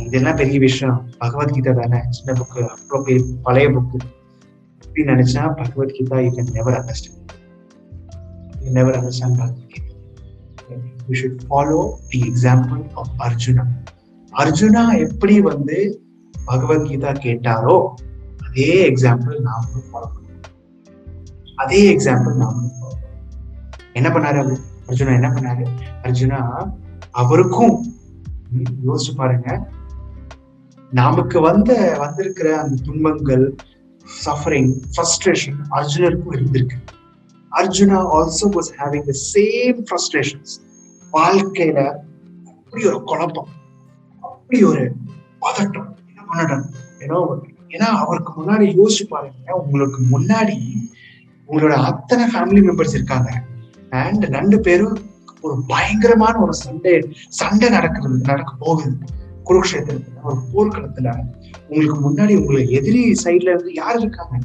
இதெல்லாம் பெரிய விஷயம், பகவத்கீதா தானே சின்ன புக்கு, அவ்வளோ பழைய புக்கு அப்படின்னு நினைச்சா Bhagavad Gita you can never understand. You never understand Bhagavad Gita. We should follow the example of Arjuna. Arjuna எப்படி வந்து பகவத்கீதா கேட்டாரோ அதே எக்ஸாம்பிள் நாமளும் ஃபாலோ பண்ணணும். அதே எக்ஸாம்பிள் நாமளும் ஃபாலோ பண்ணணும். என்ன பண்ணாரு அர்ஜுனா? என்ன பண்ணாரு அர்ஜுனா? அவருக்கும் யோசிச்சு பாருங்க, நமக்கு வந்திருக்கிற அந்த துன்பங்கள், சஃபரிங், ஃப்ரஸ்ட்ரேஷன் அர்ஜுனருக்கும் இருந்திருக்கு. Arjuna also was having the same frustrations. வாழ்க்கையில அப்படி ஒரு குழப்பம், அப்படி ஒரு பதட்டம், என்ன பண்ணட்டும் ஏன்னா அவருக்கு முன்னாடி யோசிச்சு பாருங்க, உங்களுக்கு முன்னாடி உங்களோட அத்தனை ஃபேமிலி மெம்பர்ஸ் இருக்காங்க அண்ட் 2 பேரும் ஒரு பயங்கரமான ஒரு சண்டை நடக்க போகுது குருக்ஷேத்திரத்துல, ஒரு போர்க்களத்துல. உங்களுக்கு முன்னாடி உங்களுக்கு எதிரி சைட்ல இருந்து யார் இருக்காங்க?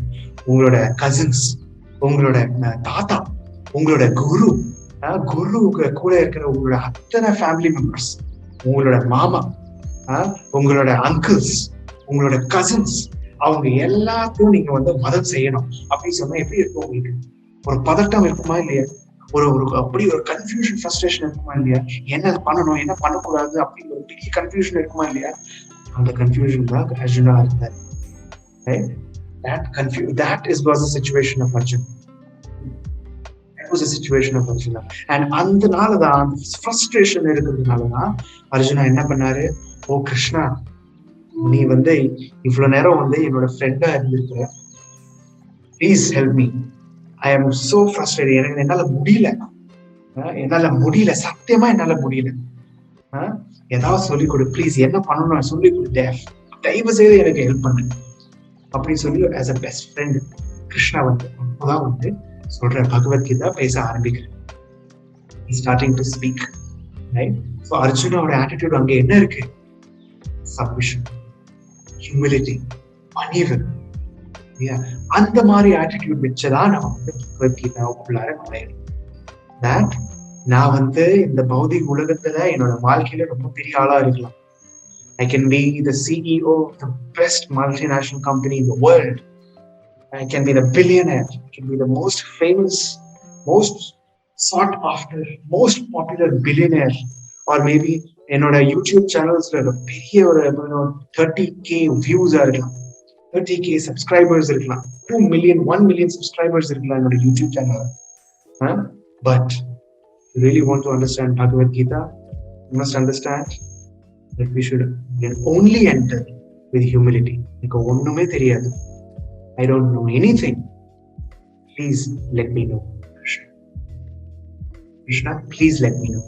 உங்களோட கசின்ஸ், உங்களோட தாத்தா, உங்களோட குரு கூட இருக்கிற உங்களோட அத்தனை ஃபேமிலி மெம்பர்ஸ், உங்களோட மாமா, உங்களோட அங்கிள்ஸ், உங்களோட கசின்ஸ், அவங்க எல்லாத்தையும் நீங்க வந்து மதம் செய்யணும் அப்படின்னு சொன்னா எப்படி இருக்கும்? உங்களுக்கு ஒரு பதட்டம் இருக்குமா இல்லையா? ஒரு அப்படி ஒரு கன்ஃபியூஷன், ஃப்ரஸ்ட்ரேஷன் இருக்குமா இல்லையா? என்ன பண்ணணும், என்ன பண்ணக்கூடாது அப்படிங்கிற ஒரு பெரிய கன்ஃபியூஷன் இருக்குமா இல்லையா? அந்த கன்ஃபியூஷன் தான் அர்ஜுனா இருந்தார். That was the situation of Arjuna. That was the situation of Arjuna. And andanaladhaan, frustration irukradhunalaதான் Arjuna என்ன பண்ணாரு? ஓ கிருஷ்ணா, நீ வந்து இவ்வளவு நேரம் வந்து என்னோட ஃப்ரெண்டா இருந்திருக்கிற, please help me, I am so frustrated, எனக்கு என்னால முடியல, சத்தியமா என்னால முடியல, ஏதாவது சொல்லிக் கொடு ப்ளீஸ், என்ன பண்ணணும் சொல்லிக் கொடு, தயவு செய்து எனக்கு ஹெல்ப் பண்ணு அப்படின்னு சொல்லி as a best friend Krishna வந்து அப்பதான் வந்து சொல்ற பகவத்கீதா பேச ஆரம்பிக்கிறேன். starting to speak, right? So அர்ஜுனாவோட ஆட்டிடியூட் அங்க என்ன இருக்கு? சப்மிஷன், ஹியூமிலிட்டி, பணிவு. அந்த மாதிரி ஆட்டிடியூட் வச்சுதான் நம்ம வந்து பகவத்கீதாவுக்குள்ளார நுழையணும். தட் நான் வந்து இந்த பௌதிக உலகத்துல என்னோட வாழ்க்கையில ரொம்ப பெரிய ஆளா இருக்கலாம். I can be the CEO of the best multinational company in the world. I can be the billionaire. I can be the most famous, most sought after, most popular billionaire. Or maybe என்னோட YouTube சேனல்ஸ்ல பெரிய ஒரு 30k views இருக்கலாம், 30k subscribers இருக்கலாம், 2 million 1 million subscribers இருக்கலாம் என்னோட YouTube channel. But you really want to understand Bhagavad Gita, you must understand that we should only enter with humility. எனக்கு ஒண்ணுமே தெரியாது, I don't know anything, please let me know. Krishna, please let me know,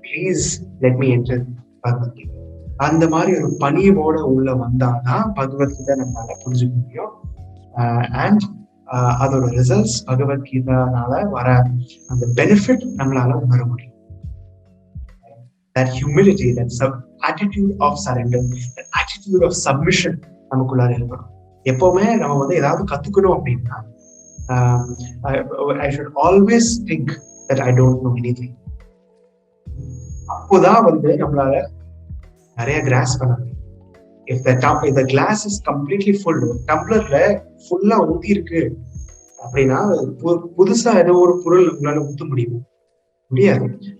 please let me enter Bhagavad Gita. அந்த மாதிரி ஒரு பணியோட உள்ள வந்தாதான் பகவத்கீதா நம்மளால புரிஞ்சுக்க முடியும். அண்ட் அதோட ரிசல்ட்ஸ், பகவத்கீதானால வர அந்த பெனிஃபிட் நம்மளால உணர முடியும். That humility, that attitude of surrender, that attitude of submission நமக்குள்ளார இருக்கணும். எப்பவுமே நம்ம வந்து ஏதாவது கத்துக்கணும் அப்படின்னா I should always think that I don't know anything. அப்போதான் வந்து நம்மளால நிறைய கிராஸ் பண்ண முடியும். If the glass is completely full, டம்ளர்ல ஃபுல்லா ஊத்தி இருக்கு அப்படின்னா புதுசா ஏதோ ஒரு பொருள் நம்மளால ஊத்த முடியாது.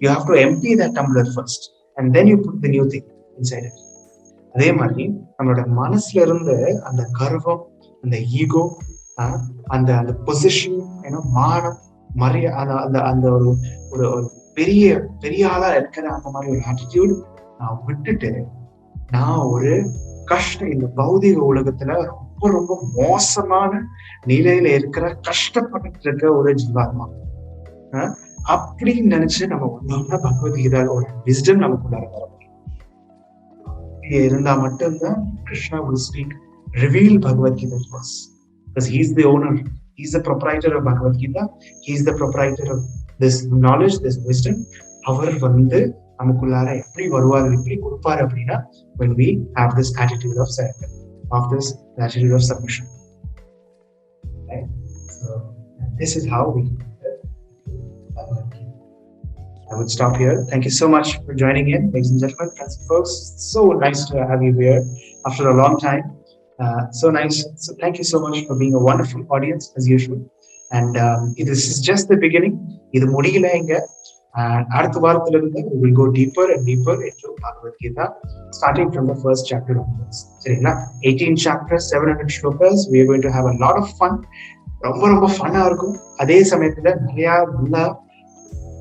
You have to empty that tumbler first and then you put the new thing inside it. அதே மாதிரி நம்மளோட மனசுல இருந்து அந்த கர்வம், அந்த ஈகோ, அந்த பொசிஷன், மானம், மரியாதை, அந்த ஒரு பெரிய பெரிய ஆளா இருக்கிற அந்த மாதிரி ஒரு ஆட்டிடியூட் நான் விட்டுட்டு நான் ஒரு கஷ்டம் இந்த பௌதிக உலகத்துல ரொம்ப ரொம்ப மோசமான நிலையில இருக்கிற கஷ்டப்பட்டு இருக்க ஒரு ஜீவாத்மா அப்படின்னு நினைச்சு நம்ம ஒன்னொன்னா பகவத்கீதாவோட விஸ்டம் நமக்குள்ளார வர முடியும். இருந்தா மட்டும்தான் Krishna will speak, reveal Bhagavad Gita to us. Because he is the owner, he is the proprietor of Bhagavad Gita, he is the proprietor of this knowledge, this wisdom. அவர் வந்து நமக்குள்ளார எப்படி வருவார், எப்படி கொடுப்பார் அப்படின்னா when we have this attitude of surrender, of this attitude of submission. Right? So this is how we I would stop here. Thank you so much for joining in, ladies and gentlemen, friends and folks. So nice to have you here after a long time. So nice. So thank you so much for being a wonderful audience as usual. And this is just the beginning. இது முடியல இங்க. அடுத்த வாரத்துல இருந்து we will go deeper and deeper into Bhagavad Gita, starting from the first chapter onwards. சரிங்களா? 18 chapters, 700 shlokas. We are going to have a lot of fun. ரொம்ப ரொம்ப ஃபன்னா இருக்கும். அதே சமயத்துல நிறைய நல்லா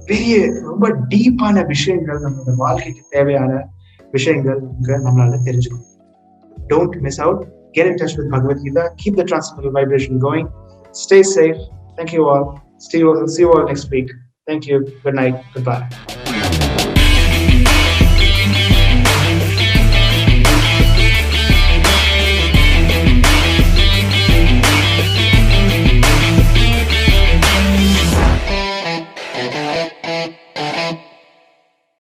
பெரிய ரொம்ப டீப்பான விஷயங்கள் நம்மளோட வாழ்க்கைக்கு தேவையான விஷயங்கள் நம்மளால தெரிஞ்சுக்கணும். Don't miss out. Get in touch with Bhagavad Gita. Keep the transcendental vibration going. Stay safe. Thank you all. See you all next week. Thank you. Good night. Goodbye.